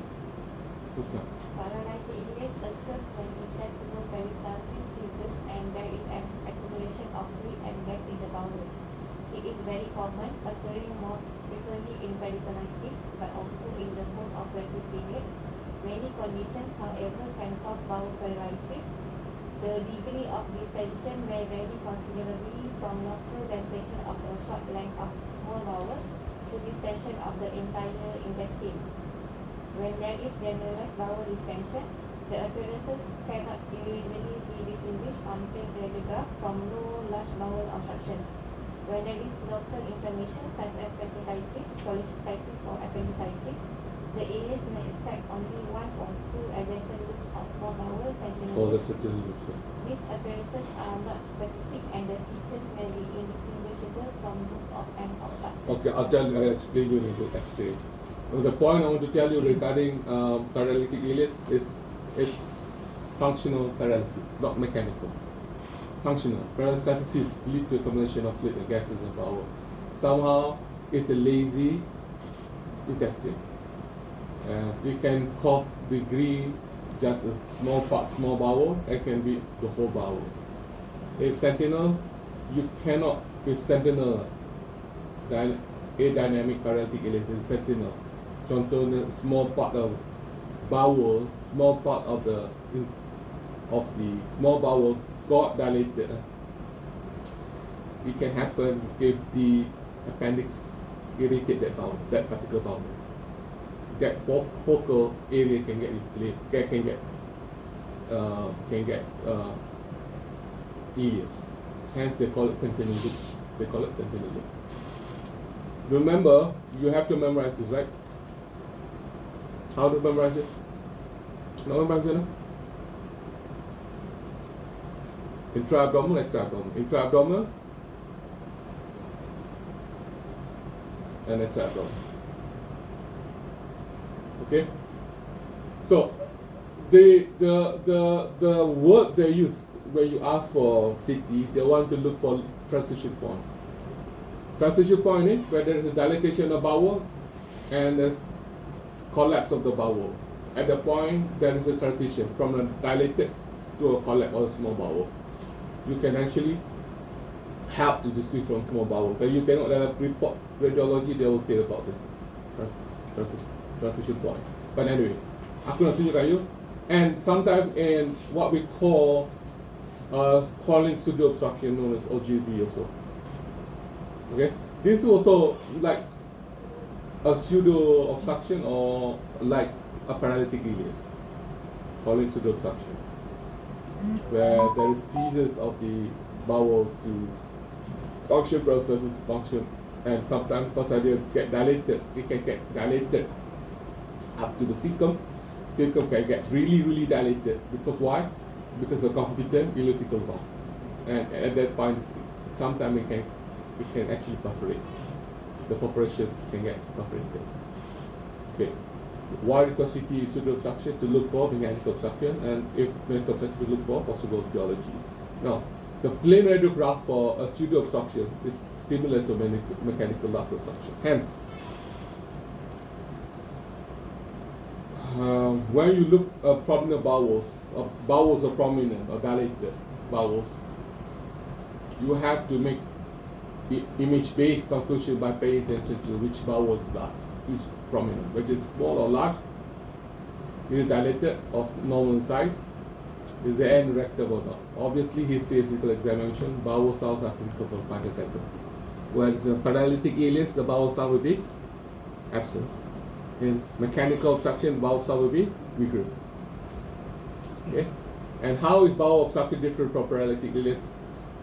Ustaz. Paralytic ileus occurs when intestinal peristalsis ceases and there is an accumulation of fluid and gas in the bowel. It is very common, occurring most frequently in peritonitis, but also in the post-operative period. Many conditions, however, can cause bowel paralysis. The degree of distension may vary considerably from local dilatation of a short length of small bowel to distension of the entire intestine. When there is generalized bowel distension, the appearances cannot usually be distinguished on plain radiograph from low large bowel obstruction. When there is local inflammation such as pancreatitis, cholecystitis or appendicitis, the ileus may affect only one or two adjacent loops of small bowel sentinels. These appearances are not specific and the features may be indistinguishable from those of an obstruction. Okay, I'll explain you in the X-ray. The point I want to tell you regarding paralytic ileus is it's functional paralysis, not mechanical. Functional paralysis lead to accumulation of fluid and gases in the bowel. Somehow, it's a lazy intestine. It can cause degree just a small part, small bowel. It can be the whole bowel. If sentinel, you cannot. If sentinel, then adynamic paralytic ileus is sentinel. Contohnya small part of bowel, small part of the small bowel got dilated. It can happen if the appendix irritate that bowel, that particular bowel. That focal area can get inflamed, can get ileus. Hence, they call it sentinel loop. Remember, you have to memorize this, right? How to memorize it? Not memorize it, no? Intra-abdominal, extra-abdominal. Intra-abdominal and extra-abdominal. Okay? So, the word they use when you ask for CT, they want to look for transition point. Transition point is where there is a dilatation of bowel and there's collapse of the bowel. At the point, there is a transition from a dilated to a collapse or a small bowel. You can actually help to distinguish from small bowel. But you cannot report radiology, they will say about this transition point. But anyway, aku nak tunjukkan you. And sometimes in what we call chronic pseudo obstruction known as OGV also. Okay, this is also like a pseudo obstruction or like a paralytic ileus, chronic pseudo obstruction, where there is seizures of the bowel to function processes function, and sometimes because they get dilated, it can get dilated up to the cecum. Cecum can get really dilated. Because why? Because of competent ileocecal valve. And at that point, sometimes it can actually perforate. The perforation can get perforated. Okay. Why constitute pseudo-obstruction? To look for mechanical obstruction, and if mechanical obstruction, to look for possible etiology. Now, the plain radiograph for a pseudo-obstruction is similar to mechanical lung obstruction. Hence, when you look at prominent bowels are prominent or dilated bowels, you have to make image-based conclusion by paying attention to which bowel is prominent, whether it's small or large, is it dilated or normal in size, is the end rectal or not. Obviously, history of physical examination, bowel sounds are critical for final tendency. Whereas in paralytic ileus, the bowel sound will be absence. In mechanical obstruction, bowel sound will be vigorous. Okay? And how is bowel obstruction different from paralytic ileus?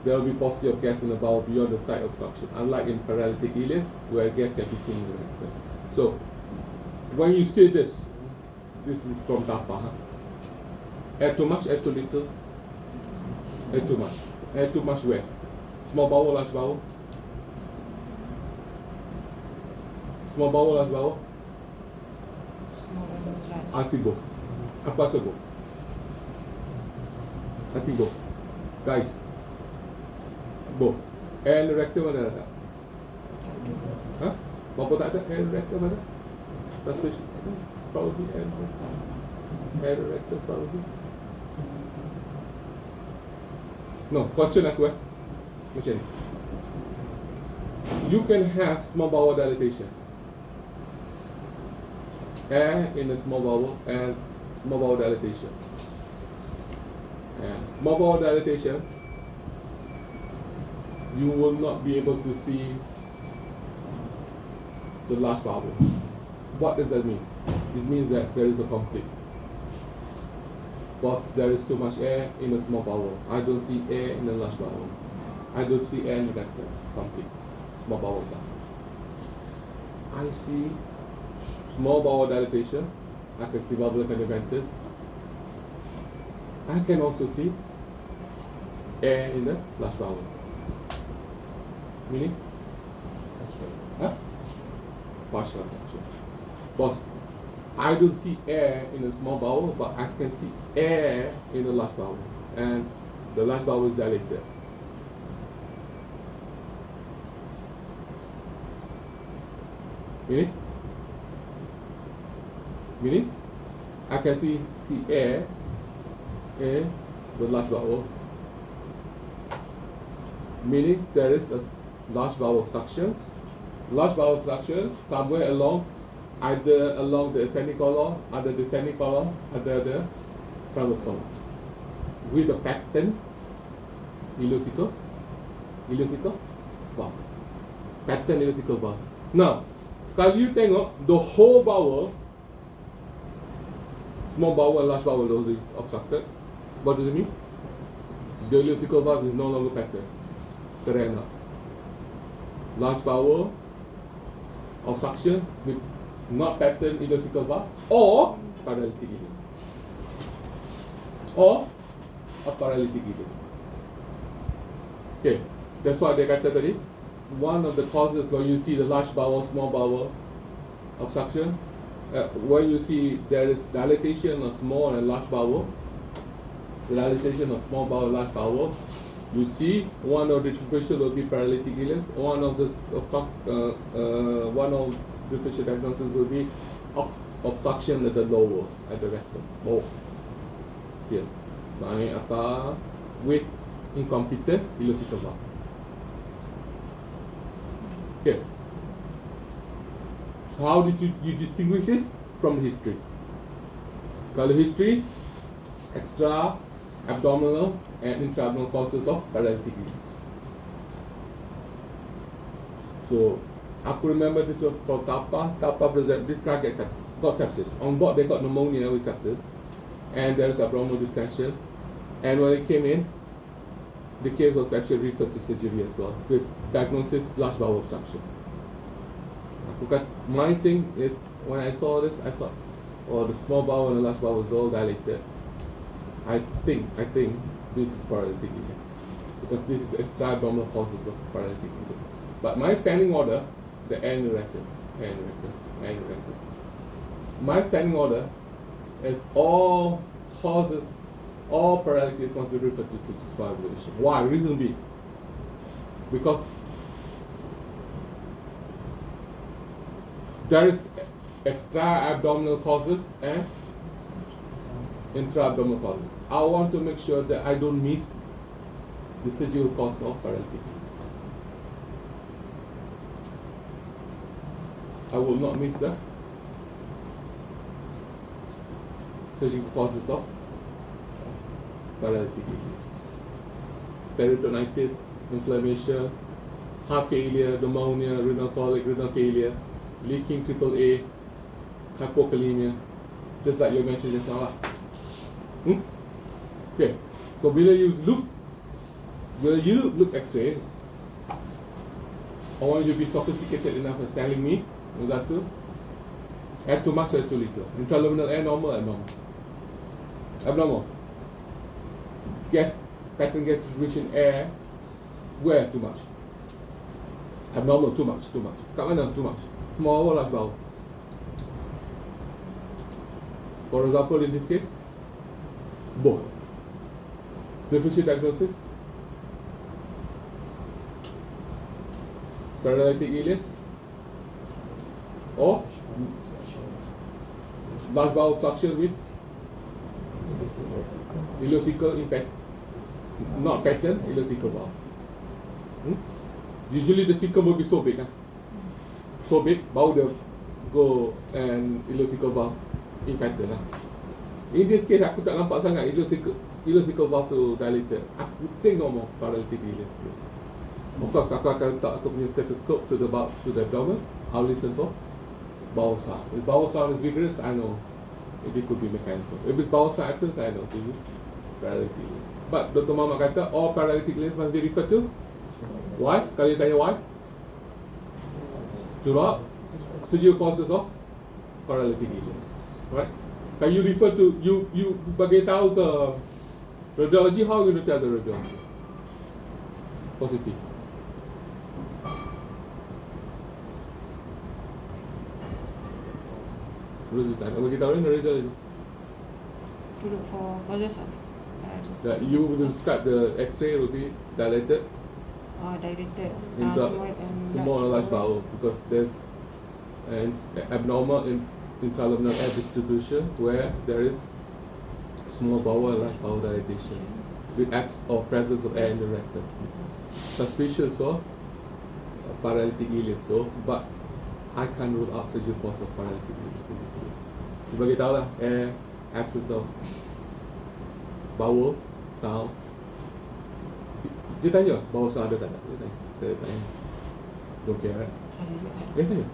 There will be paucity of gas in the bowel beyond the site obstruction, unlike in paralytic ileus, where gas can be seen in the rectum. So, when you see this is from TAPA. Huh? Add too much, add too little, add too much. Add too much where? Small bowel, large bowel? Small bowel, large bowel? Small bowel, large. I think both. Apa rasa both? I think both. Guys, both. And rectum mana ada? Huh? Bapa tak ada? And rectum ada? Suspicion? Probably and rectum probably. No, question aku macam ni. You can have small bowel dilatation, air in a small bowel and small bowel dilatation. And small bowel dilatation, you will not be able to see the large bowel. What does that mean? It means that there is a conflict. Because there is too much air in a small bowel. I don't see air in a large bowel. I don't see air in the rectum. Complete. Small bowel stuff. I see small bowel dilatation. I can see valvular candidiasis. I can also see air in the large bowel. Meaning? Huh? Partial obstruction. Boss, I don't see air in a small bowel, but I can see air in the large bowel, and the large bowel is dilated. Meaning? Meaning? I can see air in the large bowel. Meaning there is a large bowel obstruction. Large bowel obstruction somewhere along, either along the ascending column, either descending column, either the transverse column, with a pattern ileocecal valve. Pattern ileocecal valve. Now, kalau you tengok the whole bowel, small bowel and large bowel already obstructed, what does it mean? The ileocecal valve is no longer pattern. Correct or not? Large bowel obstruction with not pattern ileocecal valve or paralytic ileus. Or a paralytic ileus. Okay, that's why they kata tadi, one of the causes when you see the large bowel, small bowel obstruction, when you see there is dilatation of small and large bowel, dilatation of small bowel, large bowel, you see one of the differential will be paralytic ileus. One of the differential diagnosis will be obstruction at the lower, at the rectum. Oh, here, naik atas with incompetent ileocecal valve. Here. So how did you distinguish this from the history? Kalau history, extra abdominal and intra-abdominal causes of paralytic ileus. So, aku remember this was from TAPA. TAPA present this guy got sepsis. On board they got pneumonia with sepsis, and there's abdominal distension. And when he came in, the case was actually referred to surgery as well. With diagnosis large bowel obstruction. My thing is when I saw this, I thought, or the small bowel and the large bowel is all dilated, I think this is paralytic ileus, because this is extra-abdominal causes of paralytic ileus. But my standing order, the N erected. My standing order is all causes, all paralysis must be referred to surgical evaluation. Why? Reason being, because there is extra-abdominal causes and intra-abdominal causes. I want to make sure that I don't miss the surgical cause of paralytic. I will not miss the surgical causes of paralytic. Peritonitis, inflammation, heart failure, pneumonia, renal colic, renal failure, leaking AAA, hypokalemia, just like you mentioned just now. Okay, so when you look X-ray, I want you to be sophisticated enough as telling me, add too much or too little. Intraluminal air, normal or abnormal? Abnormal. Pattern gas distribution air, where too much? Abnormal, too much. Kat mana too much? Small bowel, large bowel. For example, in this case, both. Differential diagnosis, paralytic ileus, or large bowel obstruction with ileocecal impact, not pattern, ileocecal valve. Usually the cecum will be so big, so big, baru dia go and ileocecal valve impacted lah. In this case, aku tak nampak sangat ileocecal valve tu dilated. Aku tengok paralytic ileus dia. Of course, aku akan letak aku punya stethoscope to the abdomen. I'll listen for bowel sound. If bowel sound is vigorous, I know if it could be mechanical. If it's bowel sound absence, I know this is paralytic ileus. But Dr. Muhammad kata all paralytic ileus must be referred to. Why? Kalau you tanya why? To not surgical causes of paralytic ileus. Right? Can you refer to, you bagi tahu ke radiology, how you going to tell the radiology? Positive. Bagi tahu ni radiology. To look for causes of That you will describe the X-ray will be dilated, dilated, small and large bowel, because there's an abnormal intraluminal air distribution where there is small bowel and large bowel dilatation with or presence of air in the rectum. Suspicious for paralytic ileus though, but I can't rule out surgical cause of paralytic ileus in this case. So bagi tahu lah, air, absence of bowel sound. Dia tanya bowel sound ada tak ada? Dia tanya. Don't care, right? Dia tanya.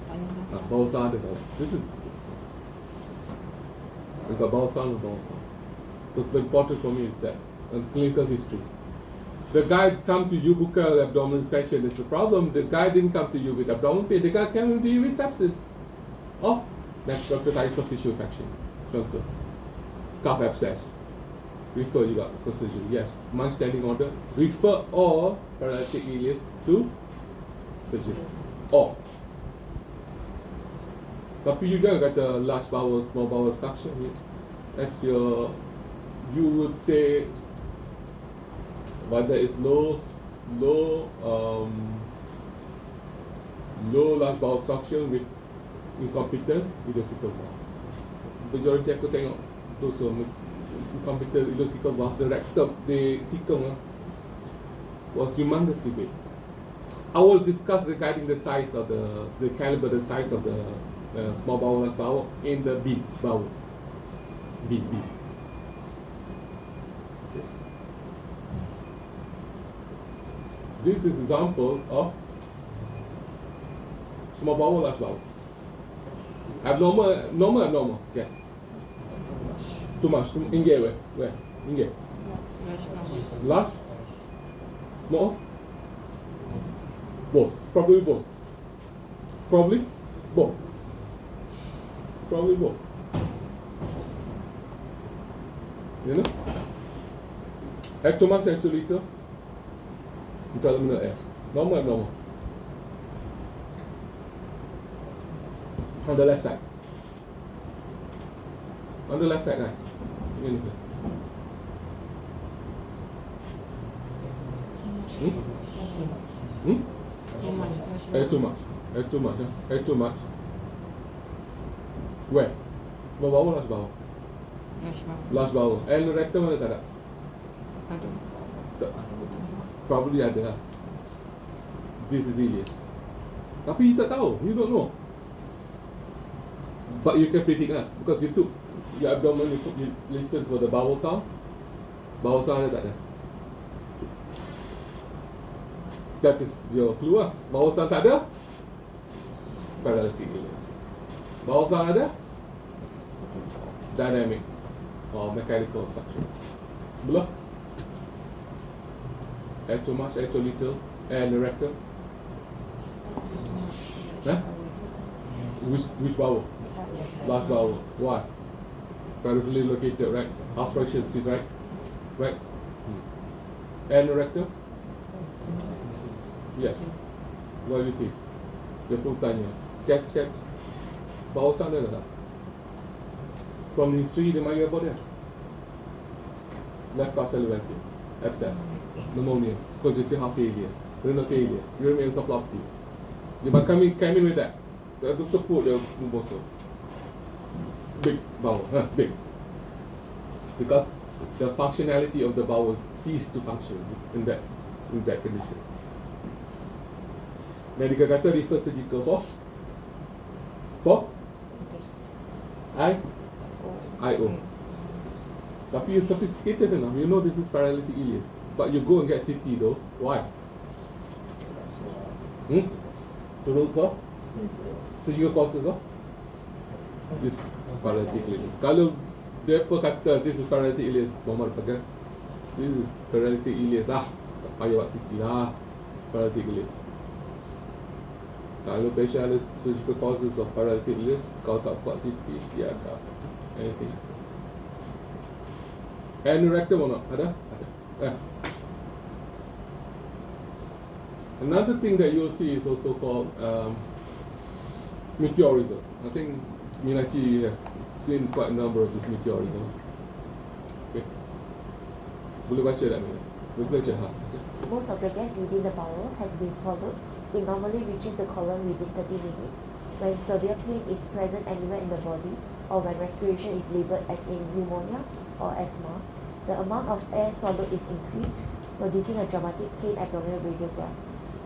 Bowel sound ada tak ada? This is, we got bowel sound and bowel sound. What's important for me is that clinical history. The guy come to you, buka abdominal section, there's a problem. The guy didn't come to you with abdominal pain. The guy came to you with sepsis of necrophthalmitis of tissue infection. Contoh, calf abscess. Refer you got for surgery. Yes, my standing order. Refer all paralytic ileus to surgery. All. Tapi you jangan kata large bowel, small bowel obstruction. That's your, you would say whether it's low large bowel obstruction with incompetent ileocecal valve. Majority aku tengok tu semua incompetent ileocecal valve. The rectum, the cecum was humongously big. I will discuss regarding the size of the caliber, the size of the small bowel, large bowel in the big bowel. Big. This is example of small bowel, large bowel. Abnormal, yes. Too much. Where? Large? Small? Both. Probably both. You know? Ectomax, ectoliter, intraluminal air. Normal, abnormal. On the left side. On the left side, guys. Ini. Air too much. Air too much. Air too much. Where? Semua bawah, last bawah. Last bawah. Air rectum mana tak ada? Tak. Probably ada. This is ileus. Tapi you tak tahu. You don't know. But you can predict lah. Because you took your abdomen, you listen for the bowel sound. Bowel sound ada tak ada? That is your clue lah. Bowel sound tak ada? Paralytic ileus. Bowel sound ada? Dynamic or mechanical suction. Sebelah. Air too much, air too little, air in the rectum. Huh? Which bowel? Last bowel. Why? Peripherally located, right? Obstruction, see, right? Right? Air in the rectum? Yes. What do you think? Dia pun tanya. Gas check. Bawah sana dah tak? From history, dia mari apa dia? Left parcel ventil, abscess, pneumonia, congestive heart failure, renal failure, urinary encephalopathy. Dia come in with that. Dia tepuk dia membosok. Big bowel, big. Because the functionality of the bowel ceased to function in that condition. Medical kata refer surgical for IO. Tapi you sophisticated enough, you know this is paralytic ileus. But you go and get CT though. Why? To look for surgical causes of this paralytic ileus. Kalau dia kata this is paralytic ileus, Muhammad pegang, this is paralytic ileus lah. Tak payah buat CT lah. Paralytic ileus. Kalau patient ada surgical causes of paralytic ileus, kau tak buat CT, siapa? Anything. And rectum or not? Ada? Ada. Another thing that you'll see is also called meteorism. I think Minachi has seen quite a number of these meteorisms. Okay. Boleh baca tak, Mina? Boleh baca, ha? Most of the gas within the bowel has been swallowed. It normally reaches the colon within 30 minutes. When severe pain is present anywhere in the body, or when respiration is labelled as in pneumonia or asthma, the amount of air swallowed is increased, producing a dramatic plain abdominal radiograph.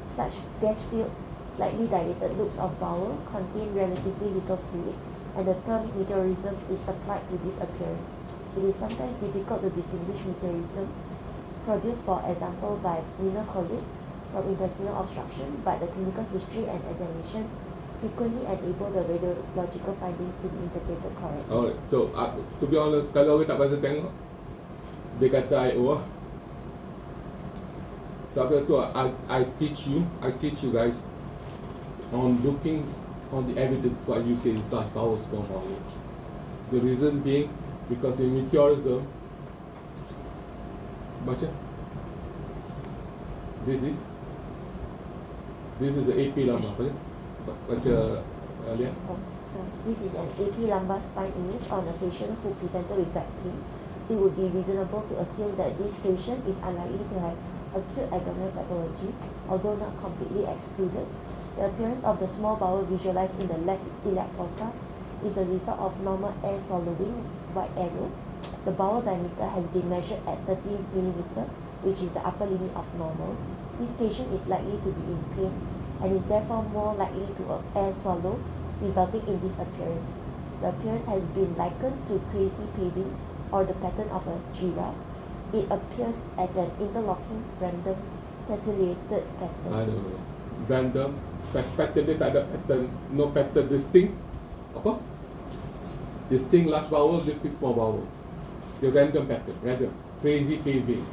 Such gas-filled, slightly dilated loops of bowel contain relatively little fluid, and the term meteorism is applied to this appearance. It is sometimes difficult to distinguish meteorism produced, for example, by renal colic from intestinal obstruction, but the clinical history and examination frequently enable the radiological findings to be interpreted correctly. Alright, so to be honest, kalau orang tak pasal tengok, dia kata IO lah. Tapi tu I teach you guys on looking on the evidence what you say is large bowel, small bowel. The reason being because in meteorism, baca, this is the AP lambda. Baca lihat. This is an AP lumbar spine image on a patient who presented with back pain. It would be reasonable to assume that this patient is unlikely to have acute abdominal pathology, although not completely excluded. The appearance of the small bowel visualized in the left iliac fossa is a result of normal air swallowing, white arrow. The bowel diameter has been measured at 30 mm, which is the upper limit of normal. This patient is likely to be in pain and is therefore more likely to air swallow, resulting in this appearance. The appearance has been likened to crazy paving or the pattern of a giraffe. It appears as an interlocking, random, tessellated pattern. I don't know. Random, pattern dia tak ada pattern, no pattern distinct. Apa? Distinct large bowel, distinct small bowel. The random pattern, random, crazy paving,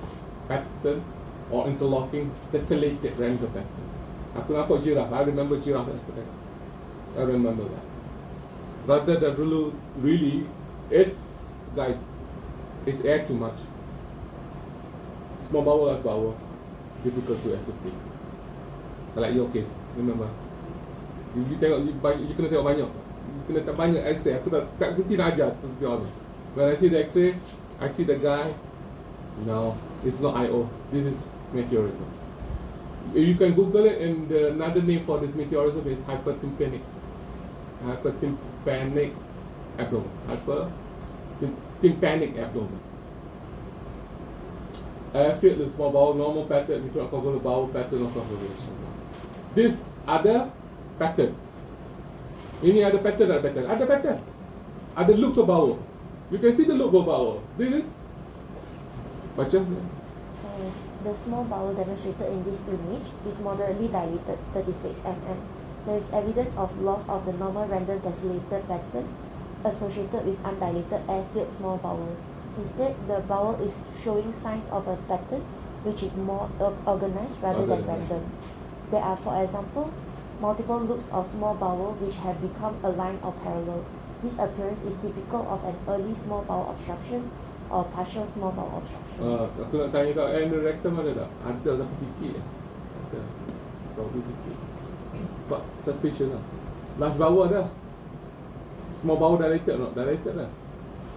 pattern or interlocking, tessellated random pattern. Aku nampak giraffe. I remember giraffe. I remember that. Rather than really, it's guys. Is air too much? Small bowel, large bowel, difficult to ascertain. Like your case, remember? You kena tengok banyak. You kena tengok banyak X-ray. Aku tak kerti nak ajar, to be honest. When I see the X-ray, I see the guy. No, it's not IO. This is meteorism. You can Google it, and another name for this meteorism is hypertympanic abdomen. Hypertympanic abdomen. Airfield is small bowel, normal pattern, we don't cover the bowel pattern of conservation. This other pattern. Ini ada pattern, ada pattern. Ada loops of bowel. You can see the loop of bowel. This is baca. The small bowel demonstrated in this image is moderately dilated 36 mm. There is evidence of loss of the normal random tessellated pattern associated with undilated air-filled small bowel. Instead, the bowel is showing signs of a pattern which is more organized rather than random. There are, for example, multiple loops of small bowel which have become aligned or parallel. This appearance is typical of an early small bowel obstruction or partial small bowel obstruction. Aku nak tanya kau, anal rectum ada tak? Ada tapi sikit. Ada. Probably sikit. But suspicious lah. Large bowel ada. Small bowel dilated or not? Dilated lah.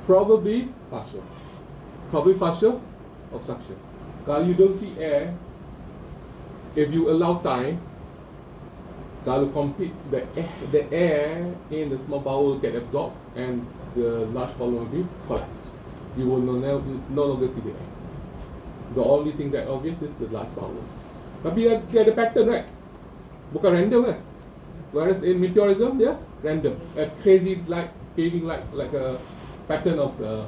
Probably partial obstruction. Kalau you don't see air, if you allow time, kalau complete the air in the small bowel will get absorbed and the large bowel will be collapsed. You will no longer see the air. The only thing that obvious is the large bowel. Tapi dia ada pattern, right? Bukan random kan? Whereas in meteorism, dia random. A crazy like caving like a pattern of the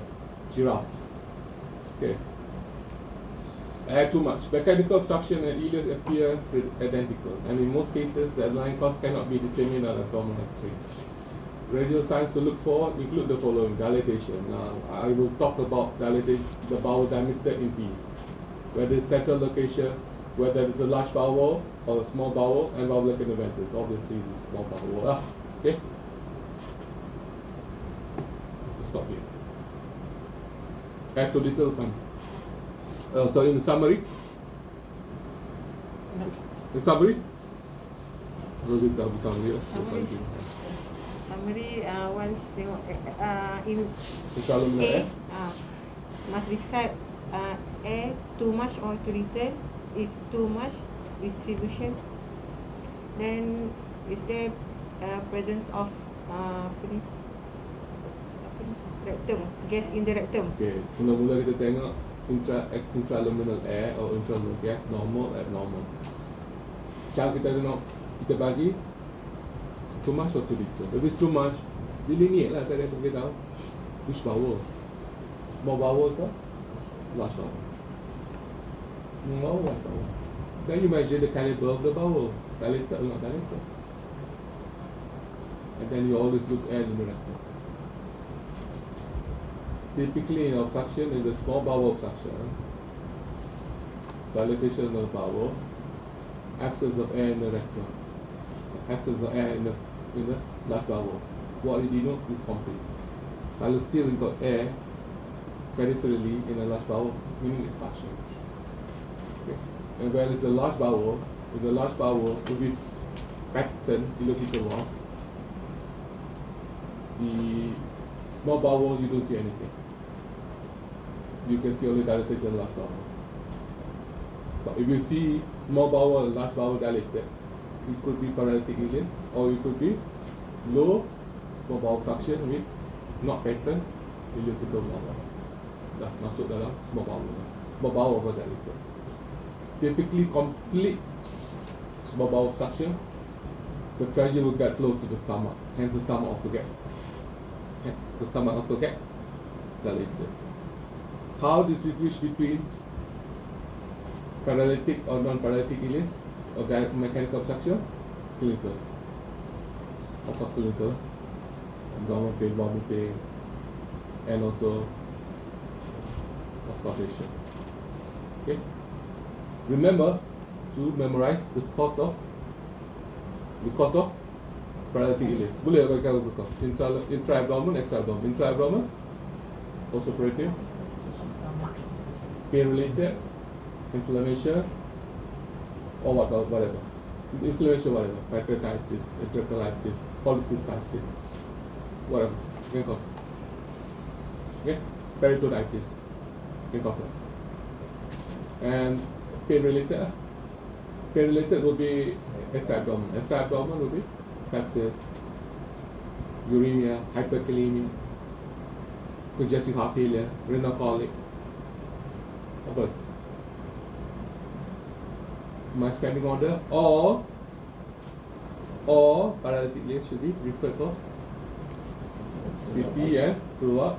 giraffe. Okay. Air too much. Mechanical obstruction and ileus appear identical, and in most cases, the underlying cause cannot be determined on abdominal X-ray. Radial signs to look for include the following: dilatation. Now, I will talk about dilatation, the bowel diameter in P, whether it's central location, whether it's a large bowel or a small bowel, and valvular canaventus. Obviously, it's small bowel. Okay. Stop here. Add to little pun. So in summary, Rosita will summary. Summary, once tengok in Kalau A, must describe air too much or too little. If too much, distribution. Then is there presence of rectum, gas in the rectum. Okay, mula-mula kita tengok intraluminal air or intraluminal gas, normal, abnormal. Cara kita tengok, kita bagi too much or too little. If it's too much, delineate lah tadi aku beritahu. Which bowel? Small bowel ke? Large bowel? Small bowel, large bowel. Then you measure the caliber of the bowel. Dilated or not dilated. And then you always look air in the rectum. Typically in obstruction, in the small bowel obstruction, dilatation of the bowel, absence of air in the rectum, absence of air in the large bowel. What it denotes is complete. Kalau still you got air peripherally in the large bowel, meaning it's partial. Okay. And when it's a large bowel, with a large bowel to be pattern ileocecal wall, the small bowel you don't see anything. You can see only dilatation in large bowel. But if you see small bowel and large bowel dilated, it could be paralytic ileus, or it could be low small bowel suction with not pattern ileocecal wall. Dah masuk dalam small bowel. Small bowel over dilated. Typically complete small bowel suction, the pressure will get flow to the stomach. Hence the stomach also get dilated. How distinguish between paralytic or non-paralytic ileus or mechanical obstruction? Clinical. Of course, clinical. Abdominal pain, vomiting, and also auscultation. Okay. Remember to memorize the cause of paralytic ileus. Boleh bagi tahu the cause. Intra-abdomen, extra-abdomen. Intra-abdomen, postoperative pain-related, inflammation, or whatever. Inflammation, whatever, pancreatitis, enterocolitis, cholecystitis, whatever, can cause it. Okay, peritonitis can cause it. And pain-related would be extra-abdomen. Extra-abdomen would be sepsis, uremia, hyperkalemia, congestive heart failure, renal colic. Apa? My standing order or paralytic limb should be referred for CT and to what?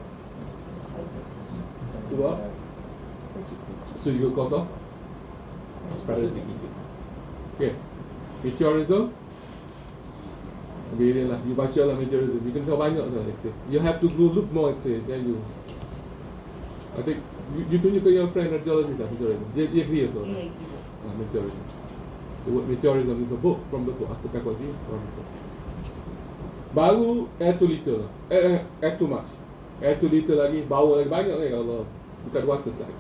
Surgical cause of paralytic limb. Okay. Meteorism. Variant lah. You baca lah meteorism. You can tahu banyak tu X-ray. You have to look more X-ray. Then you. I think you tunjuk ke your friend radiologist lah meteorism. Dia agree also. Yeah, Meteorism. The word meteorism is a book from the book. Aku tak kuat sini. Baru air too little. Air too much. Air too little lagi. Bau lagi banyak lagi kalau bukan 200 lagi.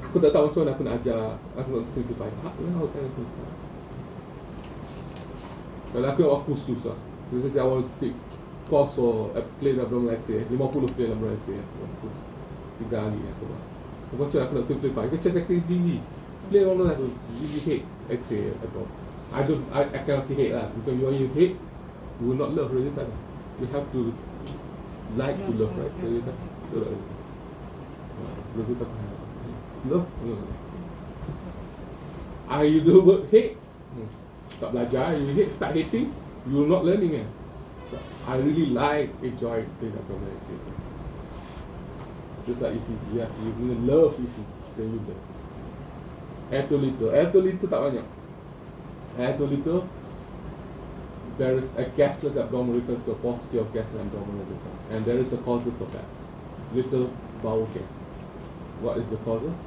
Aku tak tahu macam mana aku nak ajar. Aku nak simplify. How can I simplify? Kalau aku nak khusus lah. Let's say I want to take course for plain abdominal X-ray. 50 plain abdominal X-ray. Khusus 3 hari aku buat. Macam aku nak simplify. Because chest X-ray is easy. Plain abdominal aku easy hate X-ray abdominal. I cannot say hate lah. Because when you hate, you will not love. Really tak. You have to like to love, right? Really tak. Betul tak? Really tak. Love? You do word hate. Tak belajar, you hate, start hating, you will not learning eh. So, I really enjoy plain abdominal X-ray. Just like ECG, yeah. You really love ECG, then you learn. Air too little tak banyak. Air too little, there is a gasless abdomen refers to a paucity of gas in abdominal reflex, and there is a causes of that. Little bowel gas. What is the causes?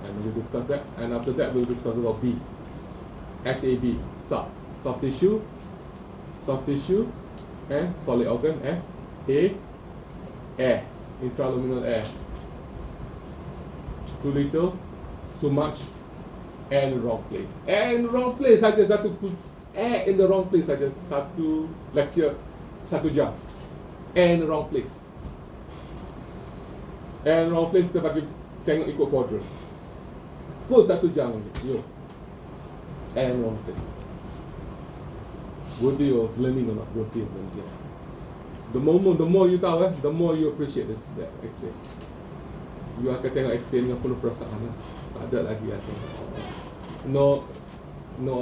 And we'll discuss that. And after that, we'll discuss about B. SAB, soft tissue, and solid organ. Air, intraluminal air. Too little, too much, air in the wrong place. Air in the wrong place saja satu air in the wrong place saja satu lecture 1 jam. Air in the wrong place. Air in the wrong place kita bagi tengok ikut quadrant. Pun 1 jam lagi. Yo. And wrong thing. Worthy of learning or not? Worthy of learning, yes. The more you tahu the more you appreciate that X-ray. You akan tengok X-ray dengan penuh perasaan lah. Tak ada lagi no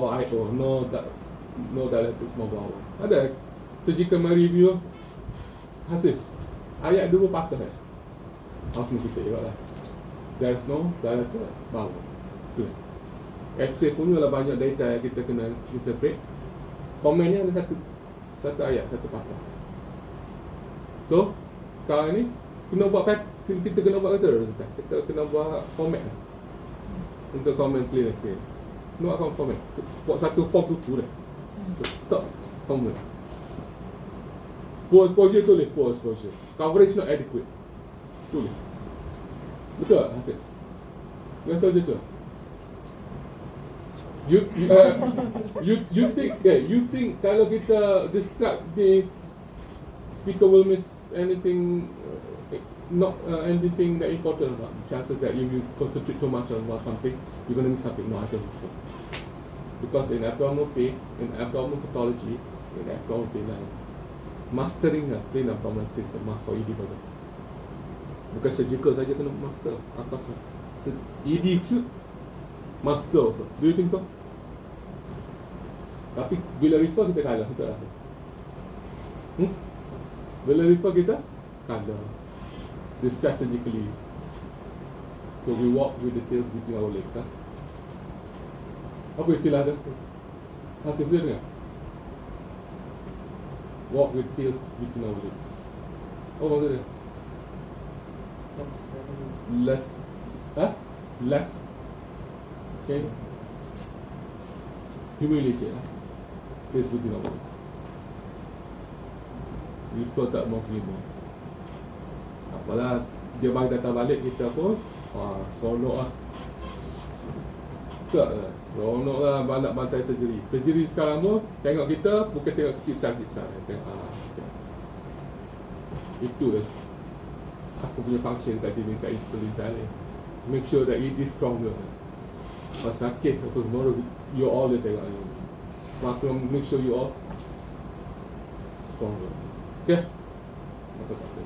IO, no dilated small bowel. Ada surgical review hasil ayat 2 patah harus kita tengok lah. There is no dilated bowel. Betul. X-ray punya lah banyak data yang kita kena interpret. Komennya ada satu ayat, satu patah. So, sekarang ni kita kena buat kata kita kena buat format lah. Untuk komen plain X-ray. Kena buat format. Buat satu form suku dah. Tak format. Poor exposure tulis poor exposure. Coverage not adequate. Tulis. Betul tak hasil? Biasa je tu. You think kalau kita describe the kita will miss anything anything that important about chances that if you concentrate too much on something you're going to miss something. No, I don't think so. Because in abdominal pain, in abdominal pathology, in abdominal pain mastering plain abdominal is a must for ED burger. Bukan surgical saja kena master atas ED acute master also. Do you think so? Tapi bila refer kita kalah, betul tak? Bila refer kita kalah. Discharge surgically. So we walk with the tails between our legs. Apa istilah tu? Hasil dia dengar? Walk with tails between our legs. Oh, maksud dia? Left. Okay. Humiliated tails between our legs. Refer tak mau kelima. Apalah dia bagi data balik kita pun seronok lah. Tak lah, seronok lah nak bantai surgery. Surgery sekarang pun tengok kita bukan tengok kecil besar. Tengok okay. Itu lah aku punya function kat sini, kat Interlintas ni. Make sure that it is stronger. Pas sakit atau semua, you all dia tengok ni. Maka make sure you all stronger. Okay? Apa tak apa.